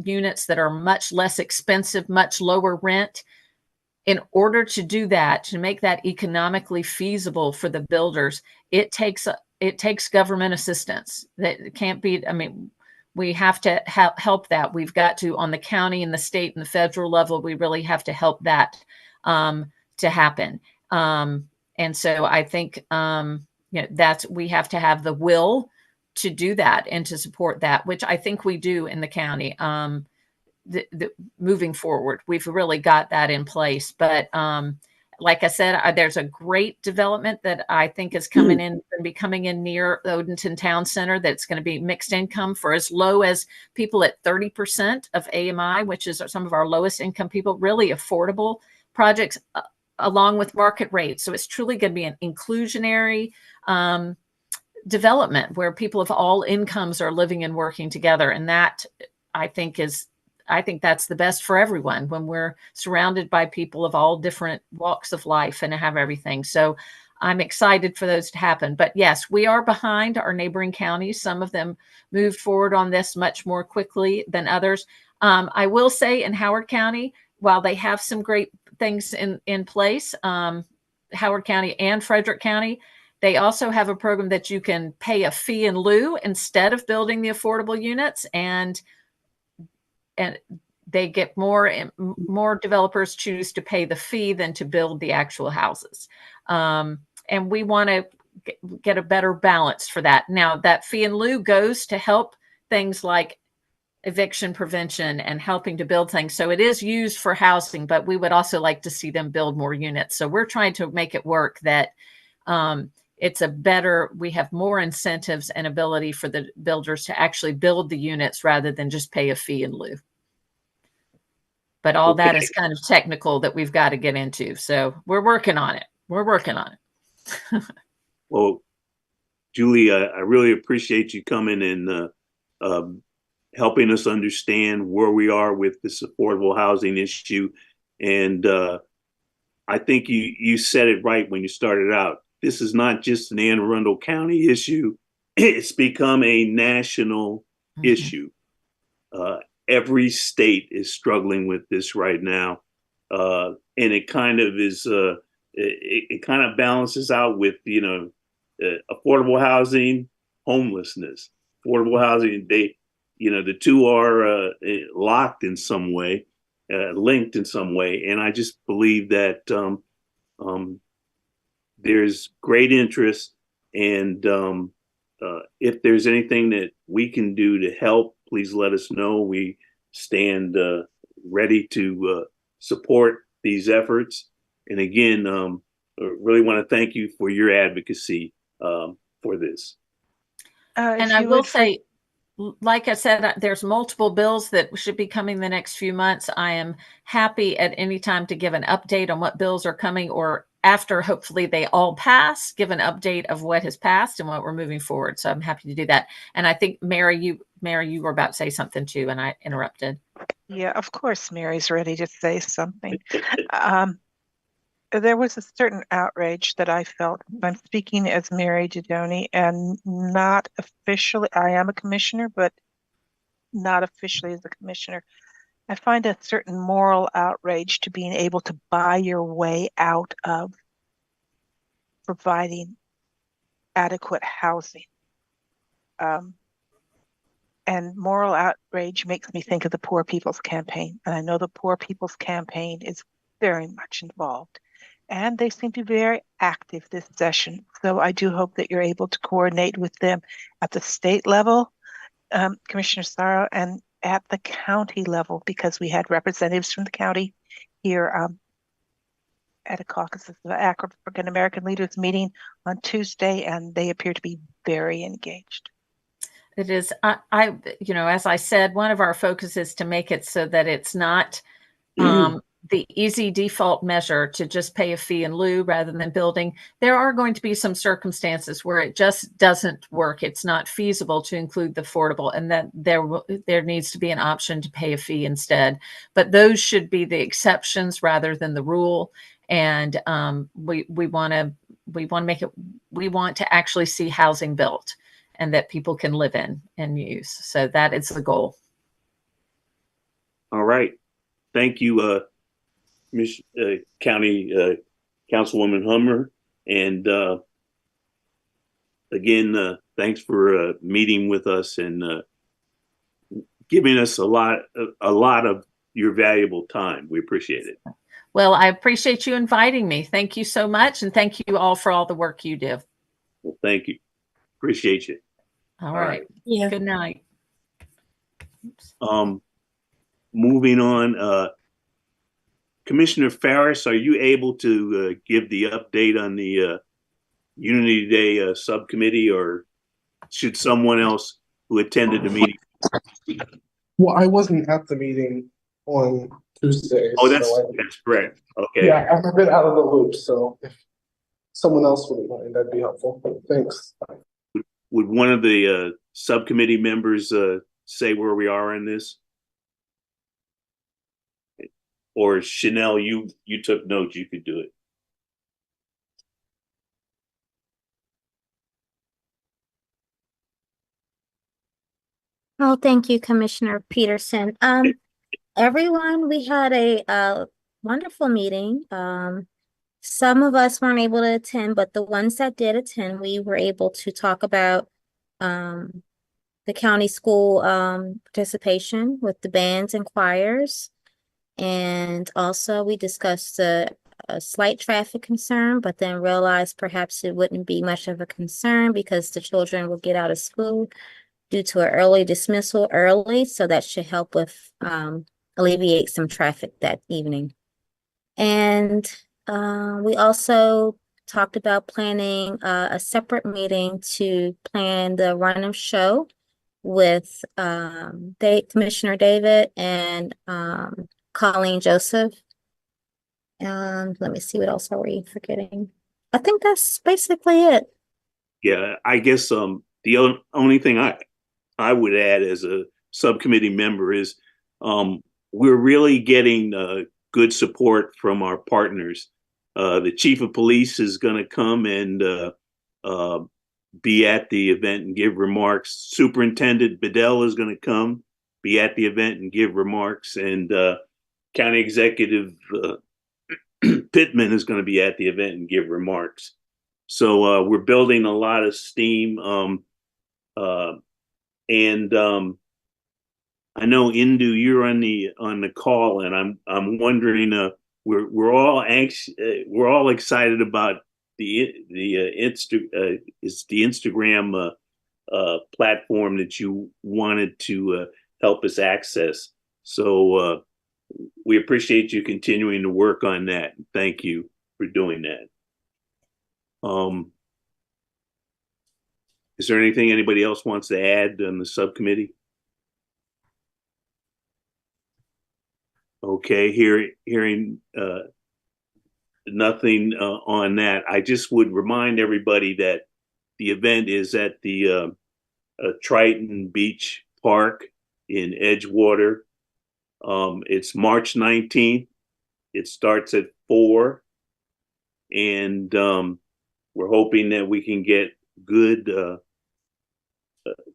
units that are much less expensive, much lower rent. In order to do that, to make that economically feasible for the builders, it takes government assistance. That can't be, I mean, we have to help that. We've got to, on the county and the state and the federal level, we really have to help that to happen. And so I think we have to have the will to do that and to support that, which I think we do in the county. Moving forward, we've really got that in place. But like I said, there's a great development that I think is coming in, going to be coming in near Odenton Town Center. That's going to be mixed income for as low as people at 30% of AMI, which is some of our lowest income people, really affordable projects along with market rates. So it's truly going to be an inclusionary development where people of all incomes are living and working together. And that I think that's the best for everyone when we're surrounded by people of all different walks of life and have everything. So I'm excited for those to happen. But yes, we are behind our neighboring counties. Some of them moved forward on this much more quickly than others. I will say in Howard County, while they have some great things in place, Howard County and Frederick County, they also have a program that you can pay a fee in lieu instead of building the affordable units, and they get more developers choose to pay the fee than to build the actual houses. And we want to get a better balance for that. Now, that fee in lieu goes to help things like eviction prevention and helping to build things. So it is used for housing, but we would also like to see them build more units. So we're trying to make it work that we have more incentives and ability for the builders to actually build the units rather than just pay a fee in lieu. But all that is kind of technical that we've got to get into. So we're working on it. Well, Julie, I really appreciate you coming and helping us understand where we are with this affordable housing issue. And I think you said it right when you started out. This is not just an Anne Arundel County issue. It's become a national issue. Every state is struggling with this right now. And it kind of is, it kind of balances out with, affordable housing, homelessness. Affordable housing, the two are locked in some way, linked in some way. And I just believe that there's great interest, and if there's anything that we can do to help, please let us know. We stand ready to support these efforts. And again, really want to thank you for your advocacy for this. And I will say, like I said, there's multiple bills that should be coming the next few months. I am happy at any time to give an update on what bills are coming, or after hopefully they all pass, give an update of what has passed and what we're moving forward. So I'm happy to do that. And I think Mary, you were about to say something too, and I interrupted. Yeah, of course, Mary's ready to say something. There was a certain outrage that I felt. I'm speaking as Mary Didoni and not officially. I am a commissioner, but not officially as a commissioner. I find a certain moral outrage to being able to buy your way out of providing adequate housing. And moral outrage makes me think of the Poor People's Campaign. And I know the Poor People's Campaign is very much involved. And they seem to be very active this session. So I do hope that you're able to coordinate with them at the state level, Commissioner Sorrow, and at the county level, because we had representatives from the county here at a caucus of the African American Leaders meeting on Tuesday, and they appear to be very engaged. It is, as I said, one of our focuses is to make it so that it's not the easy default measure to just pay a fee in lieu rather than building. There are going to be some circumstances where it just doesn't work. It's not feasible to include the affordable, and that there needs to be an option to pay a fee instead. But those should be the exceptions rather than the rule. And we want to actually see housing built and that people can live in and use. So that is the goal. All right. Thank you, County Councilwoman Hummer. And again, thanks for meeting with us and giving us a lot of your valuable time. We appreciate it. Well, I appreciate you inviting me. Thank you so much. And thank you all for all the work you do. Well, thank you. Appreciate you. All right. Yeah. Good night. Moving on, Commissioner Farris, are you able to give the update on the Unity Day subcommittee, or should someone else who attended the meeting? Well, I wasn't at the meeting on Tuesday. Oh, that's so correct. Okay. Yeah, I'm a bit out of the loop, so if someone else wouldn't mind, that'd be helpful. Thanks. Would one of the subcommittee members say where we are in this? Or Chanel, you took notes, you could do it. Oh, thank you, Commissioner Peterson. Everyone, we had a wonderful meeting. Some of us weren't able to attend, but the ones that did attend, we were able to talk about the county school participation with the bands and choirs. And also we discussed a slight traffic concern, but then realized perhaps it wouldn't be much of a concern because the children will get out of school due to an early dismissal early. So that should help with alleviate some traffic that evening. And we also talked about planning a separate meeting to plan the run-of show with Commissioner David and Colleen Joseph. And let me see, what else are we forgetting? I think that's basically it. Yeah, I guess the only thing I would add as a subcommittee member is we're really getting good support from our partners. The chief of police is going to come and be at the event and give remarks. Superintendent Bedell is going to come, be at the event and give remarks. And County Executive Pittman is going to be at the event and give remarks. So we're building a lot of steam. I know Indu, you're on the call, and I'm wondering. We're all anxious. We're all excited about the Instagram platform that you wanted to help us access. So we appreciate you continuing to work on that. Thank you for doing that. Is there anything anybody else wants to add on the subcommittee? Okay, hearing nothing on that. I just would remind everybody that the event is at the Triton Beach Park in Edgewater. It's March 19th. It starts at 4, and we're hoping that we can get good.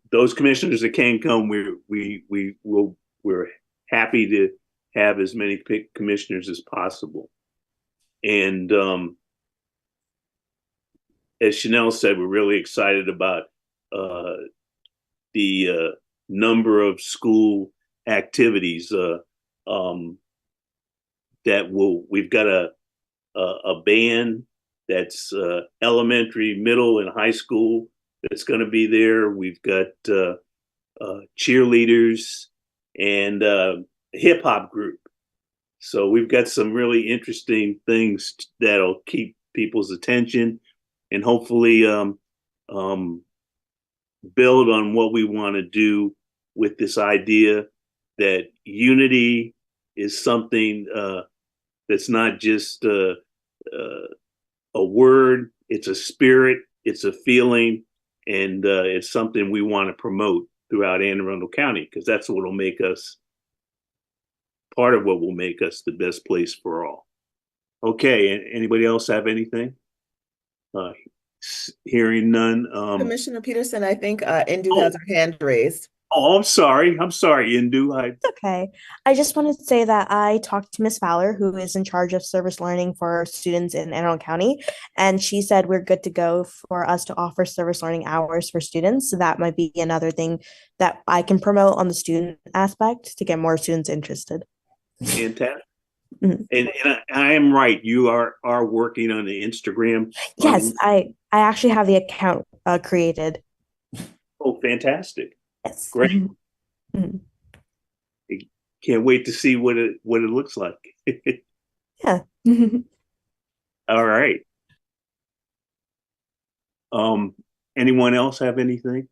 Those commissioners that can come, we're happy to have as many commissioners as possible. And as Chanel said, we're really excited about the number of school activities that we've got a band that's elementary, middle, and high school that's going to be there. We've got cheerleaders and hip hop group. So we've got some really interesting things that'll keep people's attention and hopefully build on what we want to do with this idea that unity is something that's not just a word, it's a spirit, it's a feeling, and it's something we want to promote throughout Anne Arundel County, because that's what will make us, part of what will make us the best place for all. Okay, anybody else have anything? Hearing none. Commissioner Peterson, I think Indu has her hand raised. Oh, I'm sorry, Indu. It's okay. I just wanted to say that I talked to Miss Fowler, who is in charge of service learning for students in Anne Arundel County, and she said we're good to go for us to offer service learning hours for students. So that might be another thing that I can promote on the student aspect to get more students interested. Fantastic. Mm-hmm. And I am right. You are working on the Instagram. Yes, I actually have the account created. Oh, fantastic! Yes. Great. Mm-hmm. Can't wait to see what it looks like. Yeah. All right. Anyone else have anything?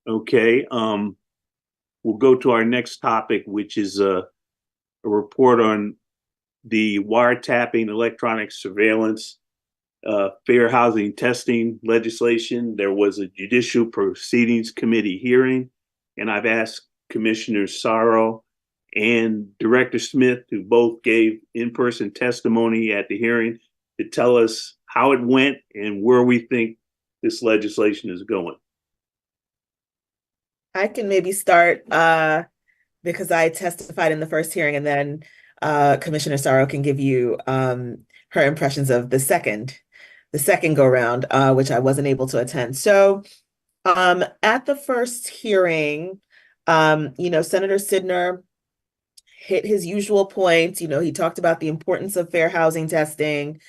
Okay. We'll go to our next topic, which is a report on the wiretapping, electronic surveillance, fair housing testing legislation. There was a Judicial Proceedings Committee hearing, and I've asked Commissioner Sorrow and Director Smith, who both gave in-person testimony at the hearing, to tell us how it went and where we think this legislation is going. I can maybe start because I testified in the first hearing, and then Commissioner Sorrow can give you her impressions of the second go round, which I wasn't able to attend. So at the first hearing, Senator Sidner hit his usual points. He talked about the importance of fair housing testing.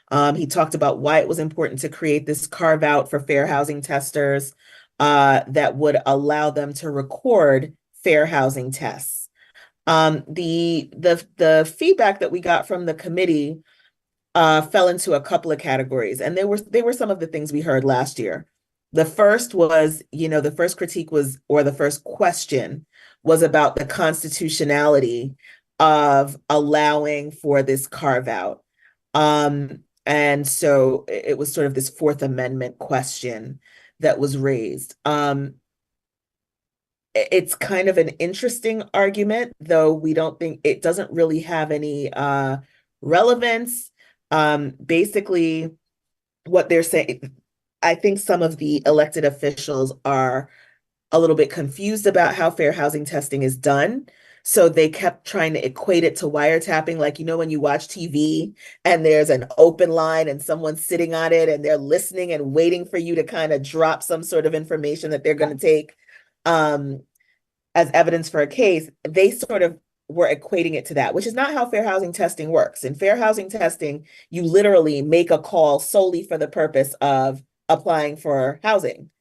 He talked about why it was important to create this carve out for fair housing testers that would allow them to record fair housing tests. The feedback that we got from the committee fell into a couple of categories, and they were some of the things we heard last year. The first was, the first critique was, or the first question was about the constitutionality of allowing for this carve out. And so it was sort of this Fourth Amendment question that was raised. It's kind of an interesting argument, though we don't think it doesn't really have any relevance. Basically, what they're saying, I think some of the elected officials are a little bit confused about how fair housing testing is done. So they kept trying to equate it to wiretapping, like, when you watch TV and there's an open line and someone's sitting on it and they're listening and waiting for you to kind of drop some sort of information that they're going to take as evidence for a case. They sort of were equating it to that, which is not how fair housing testing works. In fair housing testing, you literally make a call solely for the purpose of applying for housing.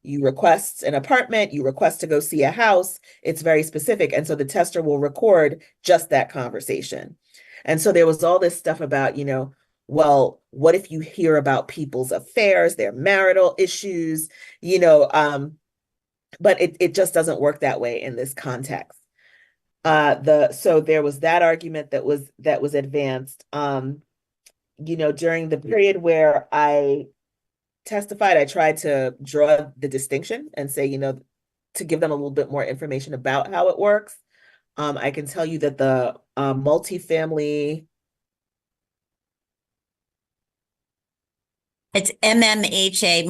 You request an apartment, you request to go see a house, it's very specific. And so the tester will record just that conversation. And so there was all this stuff about, well, what if you hear about people's affairs, their marital issues, but it just doesn't work that way in this context. So there was that argument that was advanced. During the period where I testified, I tried to draw the distinction and say, to give them a little bit more information about how it works. I can tell you that the multifamily. It's MMHA,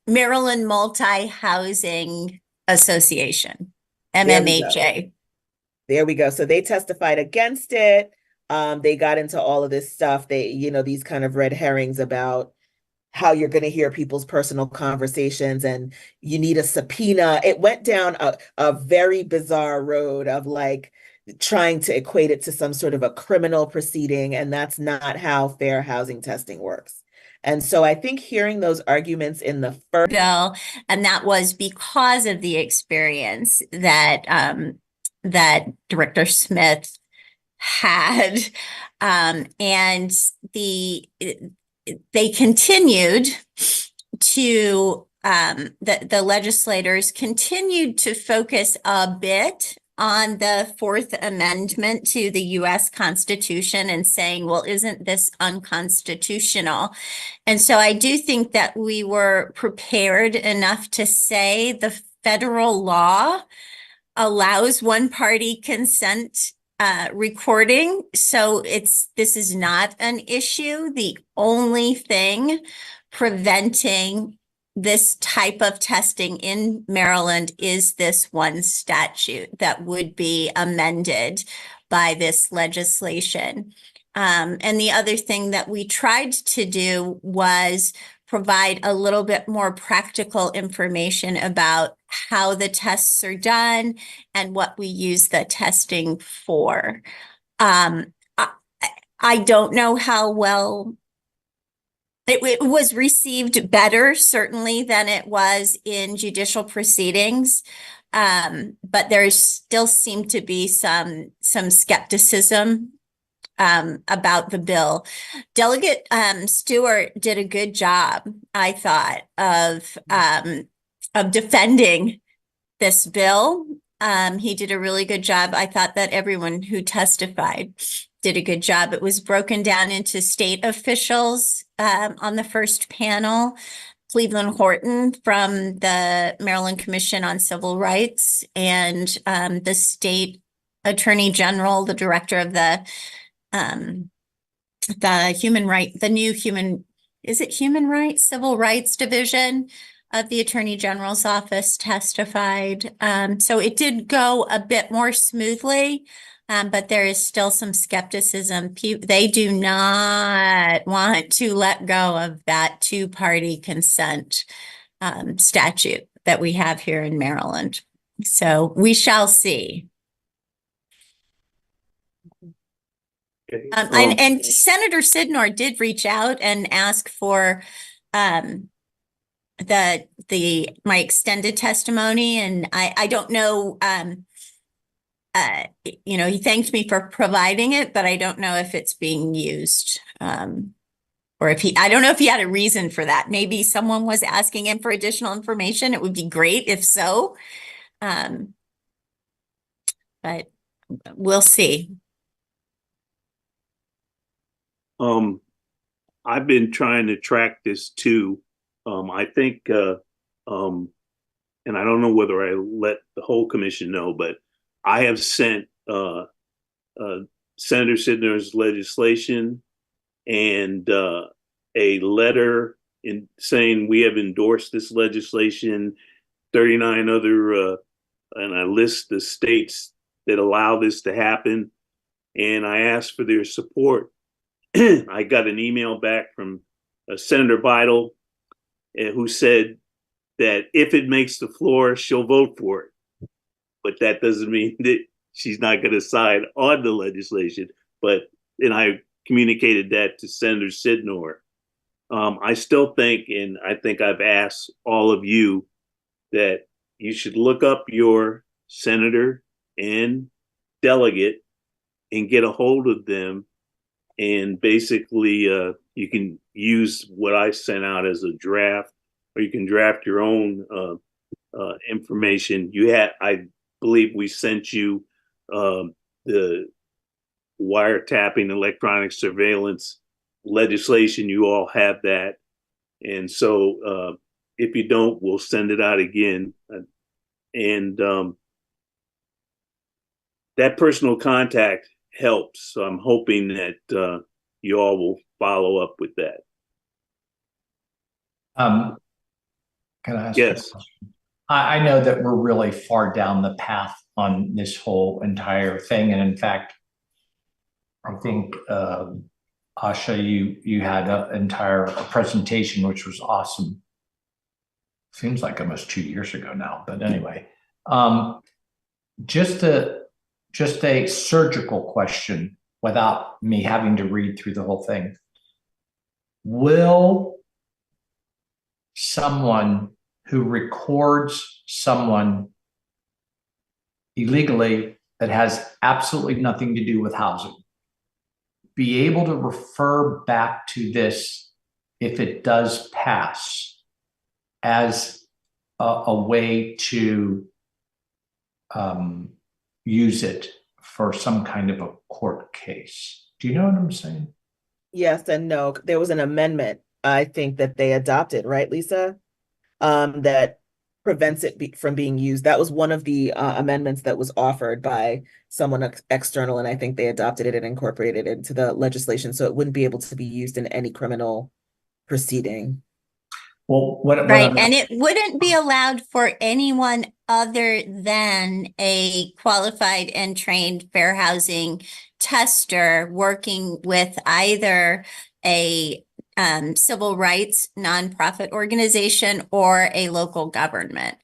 Maryland Multi-Housing Association, MMHA. There we go. So they testified against it. They got into all of this stuff. These kind of red herrings about how you're going to hear people's personal conversations and you need a subpoena. It went down a very bizarre road of like trying to equate it to some sort of a criminal proceeding. And that's not how fair housing testing works. And so I think hearing those arguments in the first bill, and that was because of the experience that that Director Smith had, and they continued to the legislators continued to focus a bit on the Fourth Amendment to the U.S. Constitution and saying, well, isn't this unconstitutional? And so I do think that we were prepared enough to say the federal law allows one-party consent recording. So this is not an issue. The only thing preventing this type of testing in Maryland is this one statute that would be amended by this legislation. And the other thing that we tried to do was provide a little bit more practical information about how the tests are done and what we use the testing for. I don't know how well it was received, better certainly than it was in judicial proceedings. But there still seemed to be some skepticism about the bill. Delegate Stewart did a good job, I thought, of defending this bill. He did a really good job. I thought that everyone who testified did a good job. It was broken down into state officials on the first panel. Cleveland Horton from the Maryland Commission on Civil Rights and the state attorney general, the director of the human rights, civil rights division of the Attorney General's office testified. So it did go a bit more smoothly, but there is still some skepticism. They do not want to let go of that two-party consent statute that we have here in Maryland. So we shall see. Okay. And Senator Sidnor did reach out and ask for my extended testimony, and I don't know, he thanked me for providing it, but I don't know if it's being used, or I don't know if he had a reason for that. Maybe someone was asking him for additional information. It would be great if so, but we'll see. I've been trying to track this too. I think, and I don't know whether I let the whole commission know, but I have sent Senator Sidner's legislation and a letter in saying we have endorsed this legislation, 39 other, and I list the states that allow this to happen. And I asked for their support. I got an email back from Senator Bidel, who said that if it makes the floor, she'll vote for it. But that doesn't mean that she's not going to sign on the legislation. And I communicated that to Senator Sidnor. I still think, and I think I've asked all of you, that you should look up your senator and delegate and get a hold of them and basically you can use what I sent out as a draft, or you can draft your own information. I believe we sent you the wiretapping electronic surveillance legislation. You all have that. And so if you don't, we'll send it out again. And that personal contact helps. So I'm hoping that you all will follow up with that. Can I ask? Yes. I know that we're really far down the path on this whole entire thing. And in fact, I think, Asha, you had an entire presentation, which was awesome. Seems like almost 2 years ago now, but anyway, just a surgical question without me having to read through the whole thing. Will someone who records someone illegally that has absolutely nothing to do with housing be able to refer back to this if it does pass as a way to use it for some kind of a court case? Do you know what I'm saying? Yes and no. There was an amendment, I think, that they adopted, right, Lisa? That prevents it from being used. That was one of the amendments that was offered by someone external, and I think they adopted it and incorporated it into the legislation, so it wouldn't be able to be used in any criminal proceeding. Well, Right, and it wouldn't be allowed for anyone other than a qualified and trained fair housing tester working with either a civil rights nonprofit organization or a local government.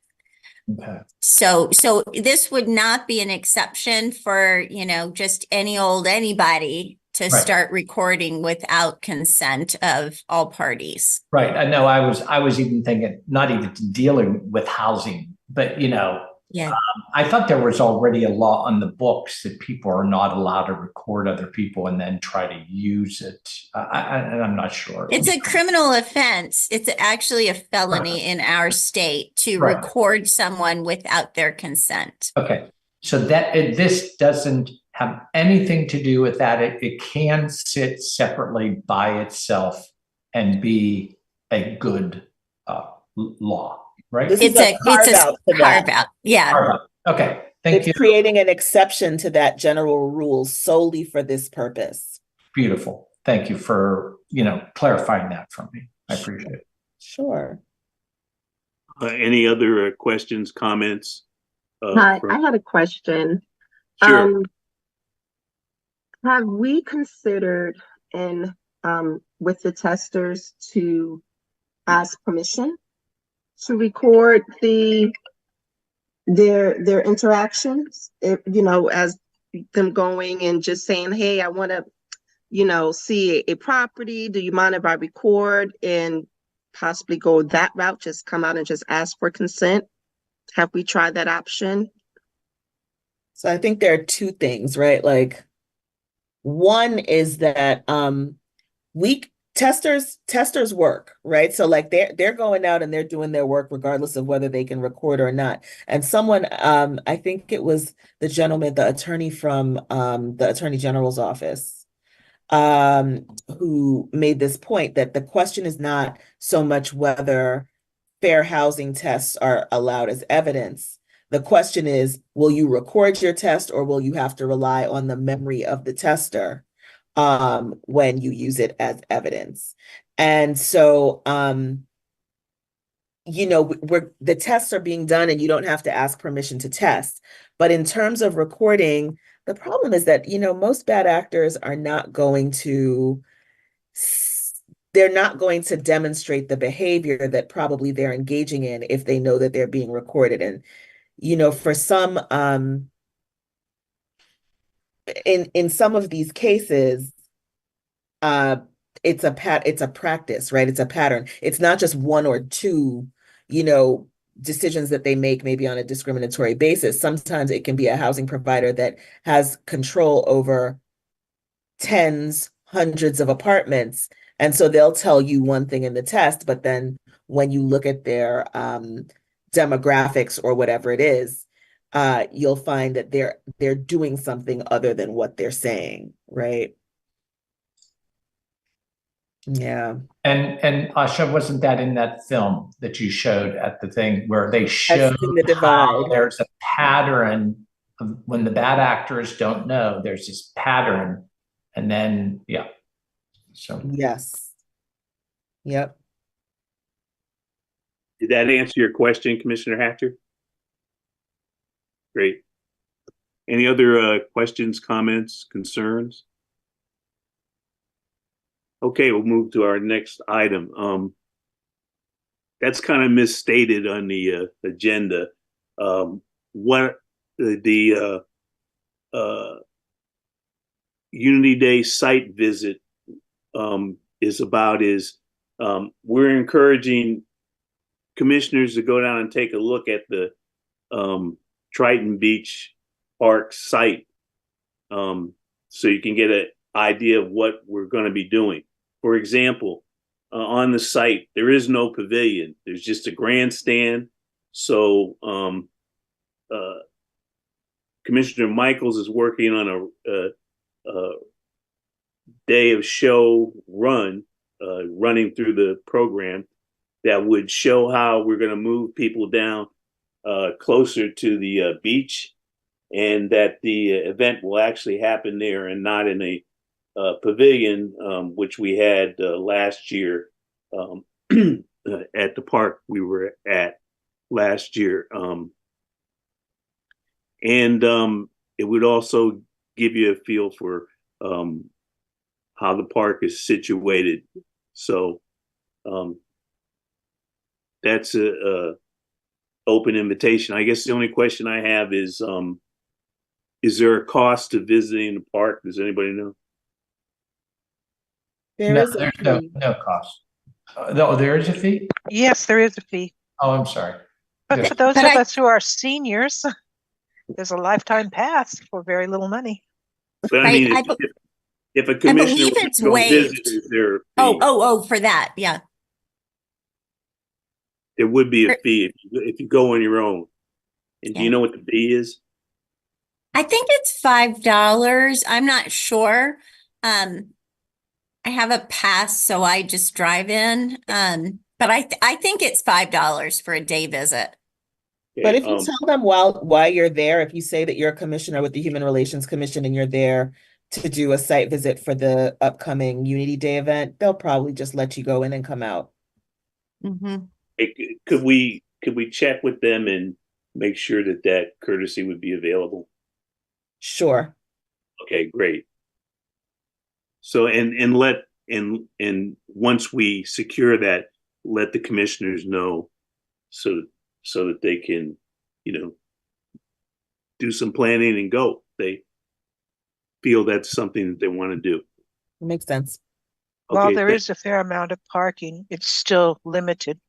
Okay. So this would not be an exception for, just anybody to start recording without consent of all parties. Right. I know. I was even thinking, not even dealing with housing, but Yeah. I thought there was already a law on the books that people are not allowed to record other people and then try to use it. And I'm not sure. It's a criminal offense. It's actually a felony in our state to record someone without their consent. Okay. So this doesn't have anything to do with that. It can sit separately by itself and be a good law, right? It's a carve out. Yeah. Carve out. Okay. Thank you. It's creating an exception to that general rule solely for this purpose. Beautiful. Thank you for, clarifying that for me. I appreciate it. Sure. Any other questions, comments? Hi, I had a question. Sure. Have we considered with the testers to ask permission to record their interactions? As them going and just saying, "Hey, I want to, see a property. Do you mind if I record?" And possibly go that route, just come out and just ask for consent. Have we tried that option? So I think there are two things, right? Like, one is that testers work, right? So like they're going out and they're doing their work regardless of whether they can record or not. And someone, I think it was the gentleman, the attorney from the Attorney General's office, who made this point that the question is not so much whether fair housing tests are allowed as evidence. The question is, will you record your test, or will you have to rely on the memory of the tester when you use it as evidence? And so, the tests are being done and you don't have to ask permission to test. But in terms of recording, the problem is that, most bad actors are not going to demonstrate the behavior that probably they're engaging in if they know that they're being recorded. And, for some, in some of these cases, it's a practice, right? It's a pattern. It's not just one or two, decisions that they make maybe on a discriminatory basis. Sometimes it can be a housing provider that has control over tens, hundreds of apartments. And so they'll tell you one thing in the test, but then when you look at their demographics or whatever it is, you'll find that they're doing something other than what they're saying, right? Yeah. And Asha, wasn't that in that film that you showed at the thing where they showed Seen the how divide. there's a pattern of when the bad actors don't know, there's this pattern, and then yeah. So Yes. Yep. Did that answer your question, Commissioner Hatcher? Great. Any other questions, comments, concerns? Okay, we'll move to our next item. That's kind of misstated on the agenda. What the Unity Day site visit is about is we're encouraging commissioners to go down and take a look at the Triton Beach Park site so you can get an idea of what we're going to be doing. For example, on the site, there is no pavilion. There's just a grandstand. So Commissioner Michaels is working on a day of show running through the program that would show how we're going to move people down closer to the beach, and that the event will actually happen there and not in a pavilion, which we had last year at the park we were at last year. And it would also give you a feel for how the park is situated. So that's a open invitation. I guess the only question I have is there a cost to visiting the park? Does anybody know? There no, is a there's fee. no cost. No, there is a fee. Yes, there is a fee. Oh, I'm sorry. But Yes. for those But of I- us who are seniors, there's a lifetime pass for very little money. But I Right, mean, if a commissioner believe wants it's to go visit, waived. is there a fee? Oh, for that, yeah. There would be a fee if you go on your own. And do you Yeah. know what the fee is? I think it's $5. I'm not sure. I have a pass, so I just drive in. But I think it's $5 for a day visit. But Okay, if you tell them while you're there, if you say that you're a commissioner with the Human Relations Commission and you're there to do a site visit for the upcoming Unity Day event, they'll probably just let you go in and come out. Mm-hmm. could we check with them and make sure that courtesy would be available? Sure. Okay, great. So and once we secure that, let the commissioners know so that they can, do some planning and go. They feel that's something that they want to do. Makes sense. While Okay, there is a fair amount of parking, it's still limited.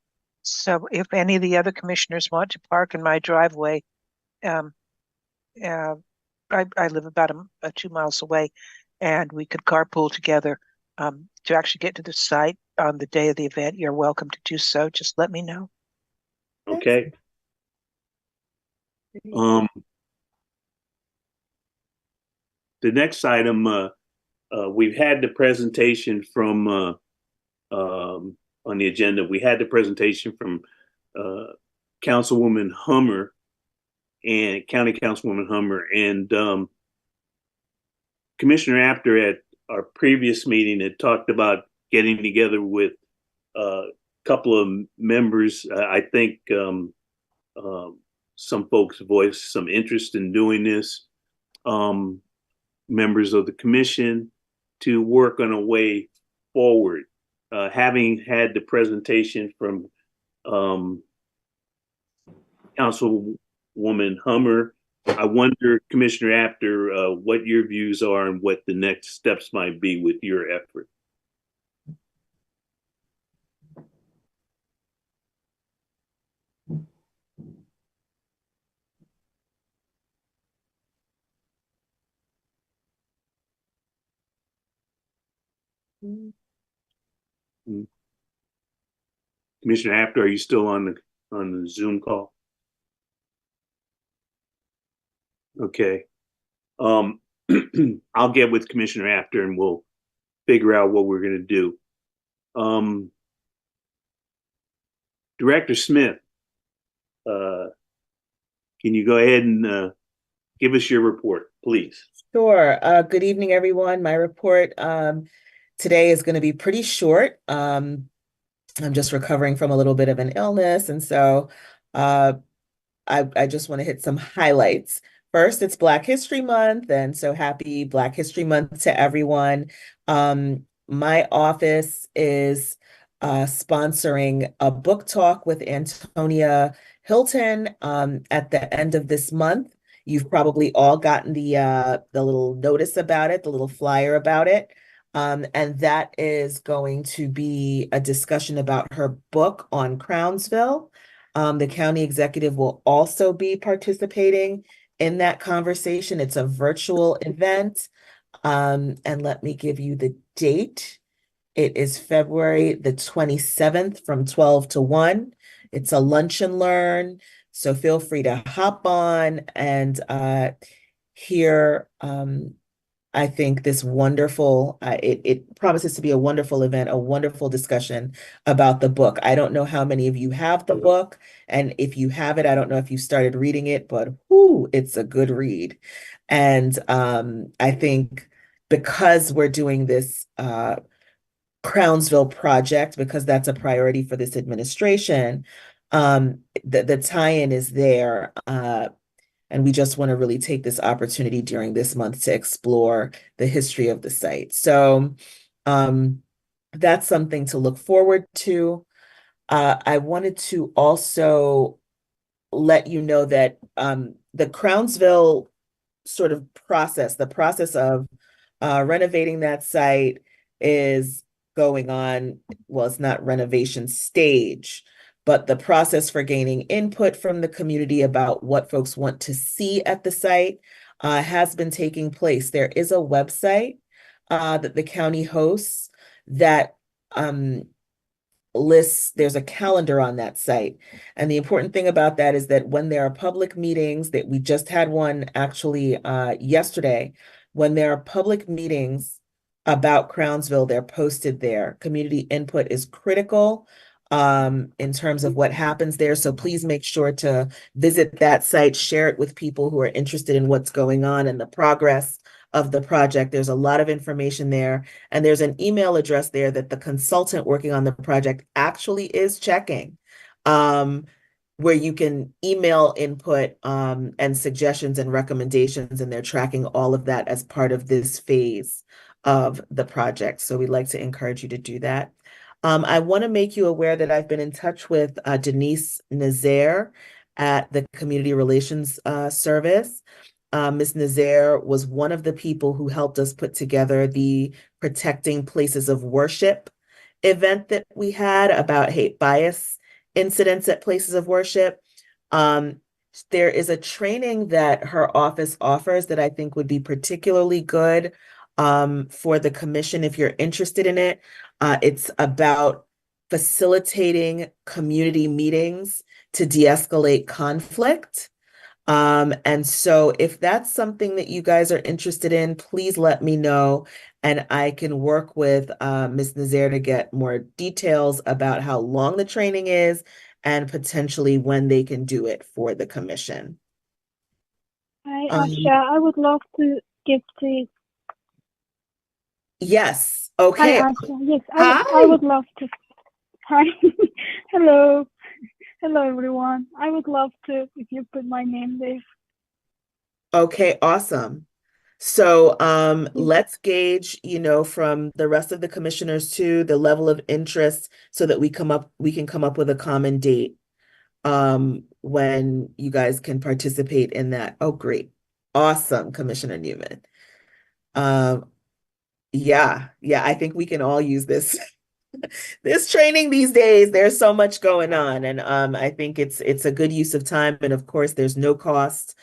So if any of the other commissioners want to park in my driveway, I live about 2 miles away, and we could carpool together to actually get to the site on the day of the event. You're welcome to do so. Just let me know. okay. The next item, we've had the presentation from on the agenda. We had the presentation from Councilwoman Hummer and County Councilwoman Hummer, and Commissioner Apter at our previous meeting had talked about getting together with a couple of members. I think some folks voiced some interest in doing this. Members of the commission to work on a way forward. Having had the presentation from Councilwoman Hummer, I wonder, Commissioner Apter, what your views are and what the next steps might be with your effort. Commissioner Apter, are you still on the Zoom call? Okay. I'll get with Commissioner Apter and we'll figure out what we're going to do. Director Smith, can you go ahead and give us your report, please? Sure. Good evening, everyone. My report today is going to be pretty short. I'm just recovering from a little bit of an illness, and so I just want to hit some highlights. First, it's Black History Month, and so happy Black History Month to everyone. My office is sponsoring a book talk with Antonia Hilton at the end of this month. You've probably all gotten the little notice about it, the little flyer about it. And that is going to be a discussion about her book on Crownsville. The county executive will also be participating in that conversation. It's a virtual event. And let me give you the date. It is February the 27th from 12 to 1. It's a lunch and learn. So feel free to hop on and hear I think this wonderful, it promises to be a wonderful event, a wonderful discussion about the book. I don't know how many of you have the book, and if you have it, I don't know if you started reading it, but whoo, it's a good read. And I think because we're doing this Crownsville project, because that's a priority for this administration, the tie-in is there. And we just want to really take this opportunity during this month to explore the history of the site. So that's something to look forward to. I wanted to also let you know that the Crownsville sort of process, the process of renovating that site is going on. Well, it's not renovation stage, but the process for gaining input from the community about what folks want to see at the site has been taking place. There is a website that the county hosts that lists, there's a calendar on that site. And the important thing about that is that when there are public meetings, that we just had one actually yesterday, when there are public meetings about Crownsville, they're posted there. Community input is critical in terms of what happens there. So please make sure to visit that site, share it with people who are interested in what's going on and the progress of the project. There's a lot of information there. And there's an email address there that the consultant working on the project actually is checking, where you can email input and suggestions and recommendations, and they're tracking all of that as part of this phase of the project. So we'd like to encourage you to do that. I want to make you aware that I've been in touch with Denise Nazaire at the Community Relations Service. Ms. Nazaire was one of the people who helped us put together the Protecting Places of Worship event that we had about hate bias incidents at places of worship. There is a training that her office offers that I think would be particularly good for the commission if you're interested in it. It's about facilitating community meetings to de-escalate conflict. And so if that's something that you guys are interested in, please let me know, and I can work with Ms. Nazaire to get more details about how long the training is and potentially when they can do it for the commission. Hi, Asha. I would love to give to. Yes. Okay. Hi, Asha. Yes, Hi. I would love to. Hi. Hello. Hello, everyone. I would love to if you put my name there. Okay, awesome. So let's gauge, from the rest of the commissioners too, the level of interest so that we can come up with a common date when you guys can participate in that. Oh, great. Awesome, Commissioner Newman. Yeah, I think we can all use this this training these days. There's so much going on, and I think it's a good use of time. And of course, there's no cost.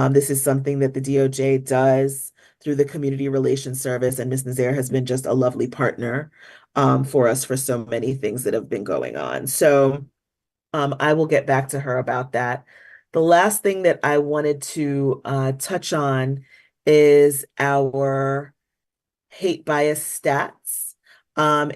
This is something that the DOJ does through the Community Relations Service, and Ms. Nazaire has been just a lovely partner for us for so many things that have been going on. So I will get back to her about that. The last thing that I wanted to touch on is our hate bias stats.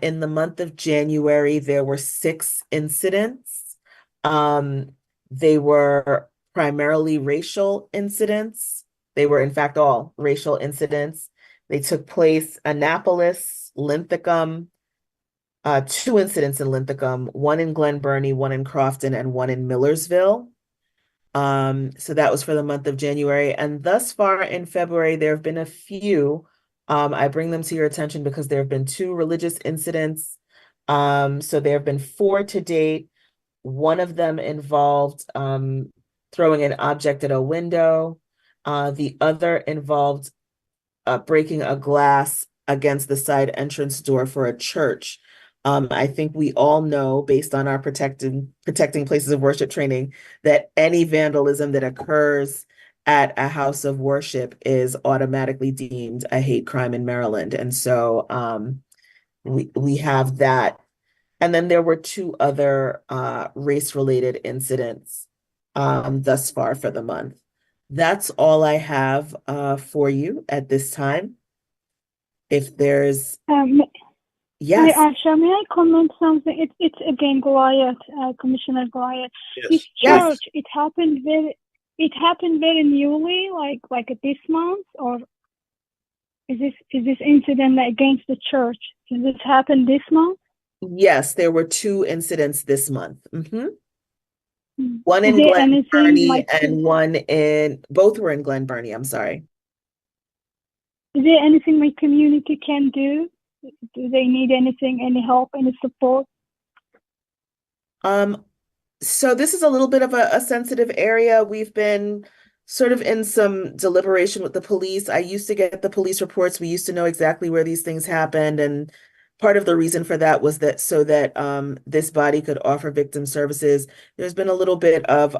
In the month of January, there were 6 incidents. They were primarily racial incidents. They were, in fact, all racial incidents. They took place Annapolis, Linthicum, 2 incidents in Linthicum, 1 in Glen Burnie, 1 in Crofton, and 1 in Millersville. So that was for the month of January. And thus far in February, there have been a few. I bring them to your attention because there have been 2 religious incidents. So there have been 4 to date. One of them involved throwing an object at a window. The other involved breaking a glass against the side entrance door for a church. I think we all know, based on our protecting places of worship training, that any vandalism that occurs at a house of worship is automatically deemed a hate crime in Maryland. And so we have that. And then there were 2 other race-related incidents thus far for the month. That's all I have for you at this time. If there's yes. Aisha, may I comment something? It's again Goliath, Commissioner Goliath. Yes. This Yes. church, it happened very newly, like this month, or is this incident against the church? Did this happen this month? Yes, there were 2 incidents this month. Mm. One Is in there Glen anything Burnie like and one in, both were in Glen Burnie, I'm sorry. Is there anything my community can do? Do they need anything, any help, any support? So this is a little bit of a sensitive area. We've been sort of in some deliberation with the police. I used to get the police reports. We used to know exactly where these things happened. And part of the reason for that was that so that this body could offer victim services. There's been a little bit of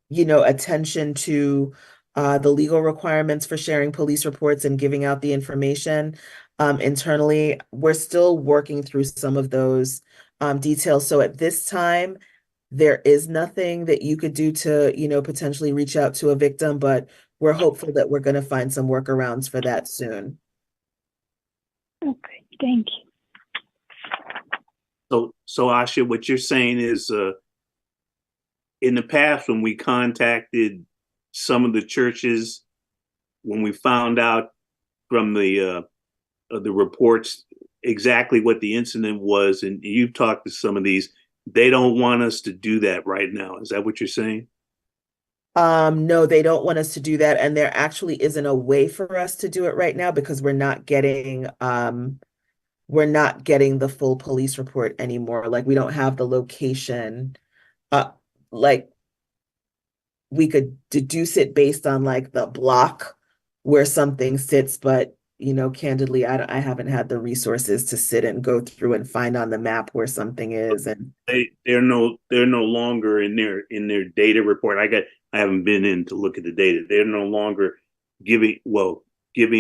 attention to the legal requirements for sharing police reports and giving out the information internally. We're still working through some of those details. So at this time, there is nothing that you could do to, potentially reach out to a victim, but we're hopeful that we're going to find some workarounds for that soon. Okay, thank you. So Asha, what you're saying is, in the past, when we contacted some of the churches, when we found out from the reports exactly what the incident was, and you've talked to some of these, they don't want us to do that right now. Is that what you're saying? No, they don't want us to do that. And there actually isn't a way for us to do it right now because we're not getting the full police report anymore. Like we don't have the location. Like we could deduce it based on like the block where something sits, but candidly, I haven't had the resources to sit and go through and find on the map where something is. And they're no longer in their data report. I haven't been in to look at the data. They're no longer giving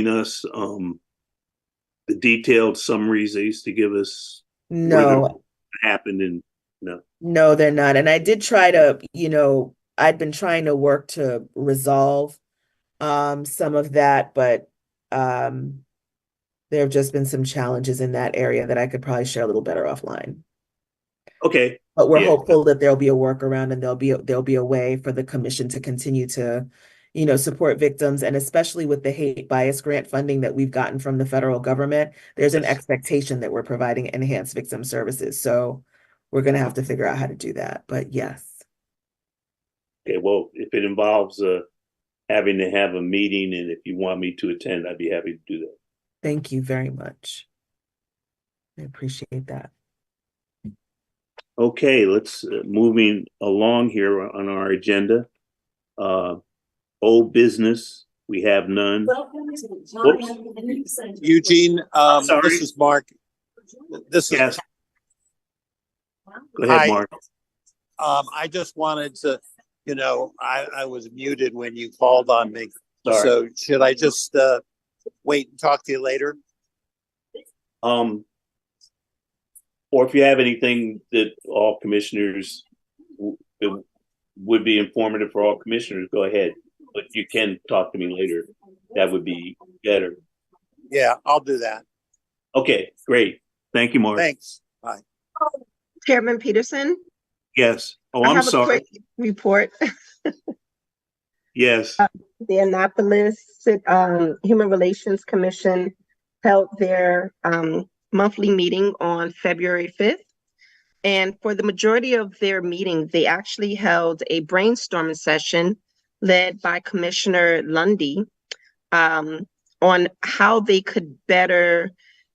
us the detailed summaries they used to give us. No, happened and no, they're not. And I did try to, I'd been trying to work to resolve some of that, but there have just been some challenges in that area that I could probably share a little better offline. Okay. But we're hopeful that there'll be a workaround and there'll be a way for the commission to continue to, support victims. And especially with the hate bias grant funding that we've gotten from the federal government, there's an expectation that we're providing enhanced victim services. So we're going to have to figure out how to do that. But yes. Okay, well, if it involves having to have a meeting and if you want me to attend, I'd be happy to do that. Thank you very much. I appreciate that. Okay, let's moving along here on our agenda. Old business, we have none. Oops. Eugene, this is Mark. This is Yes. Go ahead, Hi. Mark. I just wanted to, I was muted when you called on me. Sorry. So should I just wait and talk to you later? Or if you have anything that all commissioners it would be informative for all commissioners, go ahead. But you can talk to me later. That would be better. Yeah, I'll do that. Okay, great. Thank you, Mark. Thanks. Bye. Chairman Peterson, Yes. Oh, I I'm have a sorry. quick report. Yes. The Annapolis Human Relations Commission held their monthly meeting on February 5th. And for the majority of their meeting, they actually held a brainstorming session led by Commissioner Lundy on how they could better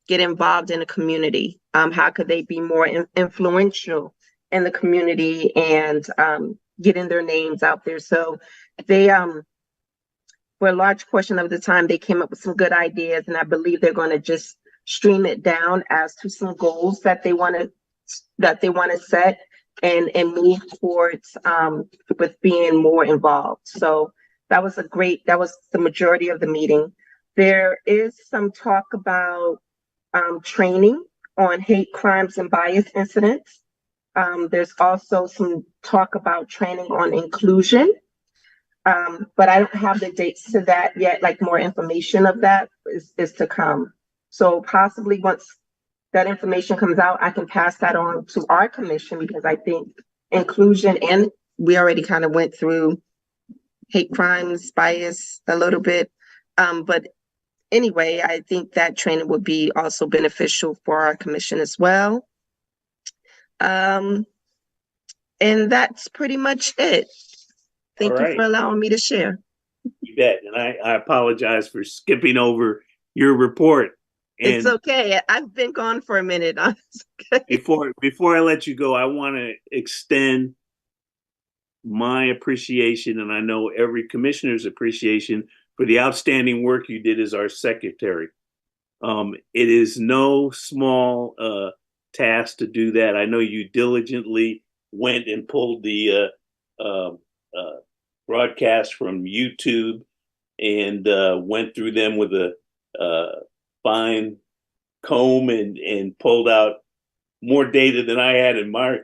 get involved in the community. How could they be more influential in the community and getting their names out there? So they, for a large portion of the time, they came up with some good ideas, and I believe they're going to just stream it down as to some goals that they want to set and move towards with being more involved. So that was the majority of the meeting. There is some talk about training on hate crimes and bias incidents. There's also some talk about training on inclusion. But I don't have the dates to that yet, like more information of that is to come. So possibly once that information comes out, I can pass that on to our commission, because I think inclusion, and we already kind of went through hate crimes, bias a little bit. But anyway, I think that training would be also beneficial for our commission as well. And that's pretty much it. Thank you for allowing me to share. You bet. And I apologize for skipping over your report. And it's okay. I've been gone for a minute. Before I let you go, I want to extend my appreciation, and I know every commissioner's appreciation, for the outstanding work you did as our secretary. It is no small task to do that. I know you diligently went and pulled the broadcast from YouTube and went through them with a fine comb and pulled out more data than I had in my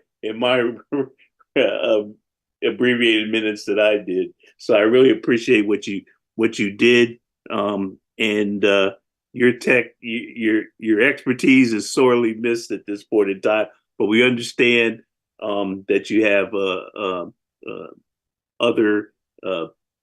abbreviated minutes that I did. So I really appreciate what you did, and your expertise is sorely missed at this point in time. But we understand that you have other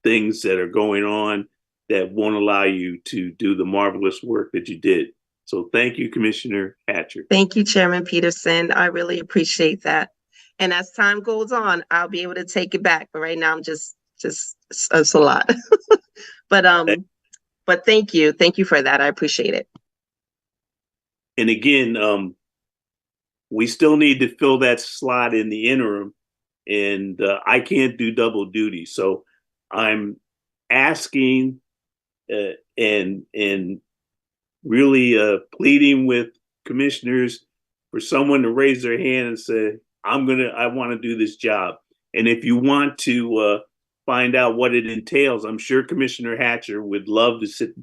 things that are going on that won't allow you to do the marvelous work that you did. So thank you, Commissioner Hatcher. Thank you, Chairman Peterson. I really appreciate that. And as time goes on, I'll be able to take it back. But right now, I'm just it's a lot. But thank you for that. I appreciate it. And again, we still need to fill that slot in the interim, and I can't do double duty. So I'm asking and really pleading with commissioners for someone to raise their hand and say, I want to do this job. And if you want to find out what it entails, I'm sure Commissioner Hatcher would love to sit,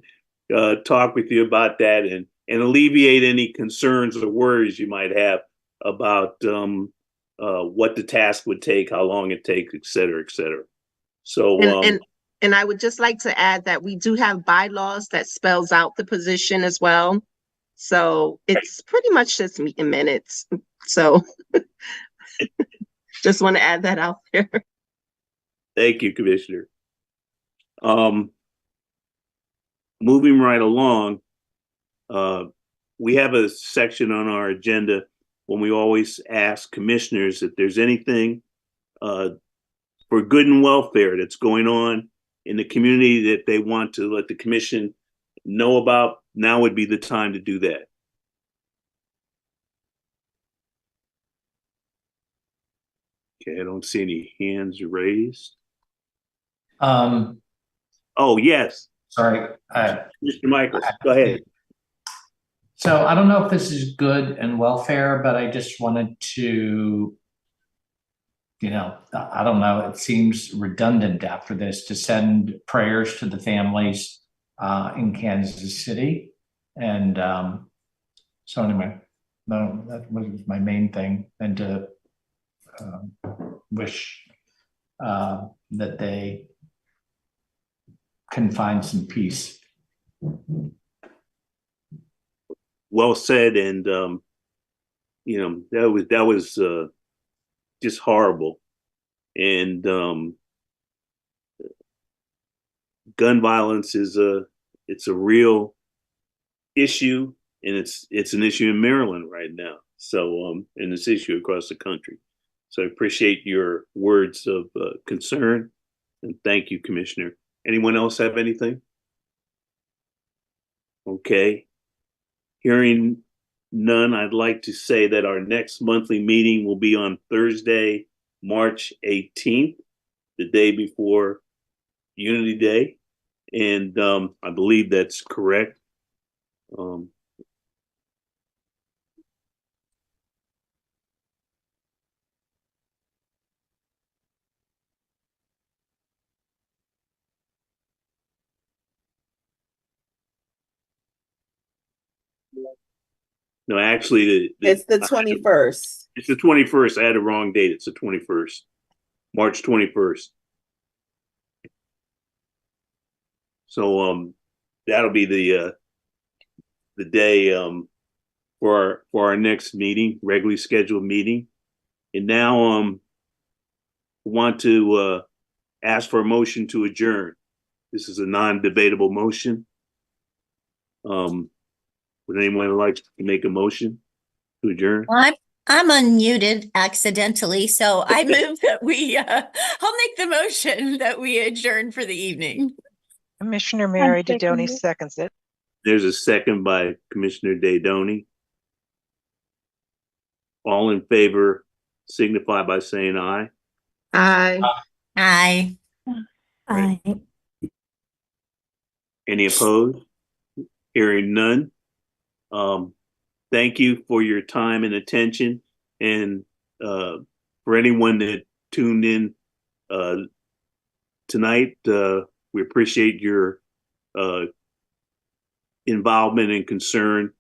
talk with you about that and alleviate any concerns or worries you might have about what the task would take, how long it takes, et cetera, et cetera. So, and I would just like to add that we do have bylaws that spells out the position as well. So it's pretty much just in minutes. So just want to add that out there. Thank you, Commissioner. Moving right along, we have a section on our agenda when we always ask commissioners if there's anything for good and welfare that's going on in the community that they want to let the commission know about. Now would be the time to do that. Okay, I don't see any hands raised. Oh, yes. Sorry. Mr. Michaels, go ahead. So I don't know if this is good and welfare, but I just wanted to I don't know, it seems redundant after this to send prayers to the families in Kansas City. And so anyway, no, that was my main thing, and to wish that they can find some peace. Well said. And, that was just horrible. And gun violence it's a real issue, and it's an issue in Maryland right now. So, and this issue across the country. So I appreciate your words of concern, and thank you, Commissioner. Anyone else have anything? Okay. Hearing none, I'd like to say that our next monthly meeting will be on Thursday, March 18th, the day before Unity Day. And I believe that's correct. No, actually, It's the 21st. It's the 21st. I had the wrong date. It's the 21st, March 21st. So that'll be the day for our next meeting, regularly scheduled meeting. And now I want to ask for a motion to adjourn. This is a non-debatable motion. Would anyone like to make a motion to adjourn? Well, I'm unmuted accidentally, so I move that I'll make the motion that we adjourn for the evening. Commissioner Mary second Didoni it. seconds it. There's a second by Commissioner Didoni. All in favor signify by saying aye. Aye. Aye. Aye. Any opposed? Hearing none. Thank you for your time and attention. And for anyone that tuned in tonight, we appreciate your involvement and concern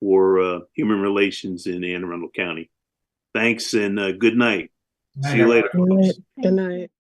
for human relations in Anne Arundel County. Thanks, and good night. See you later. Good night.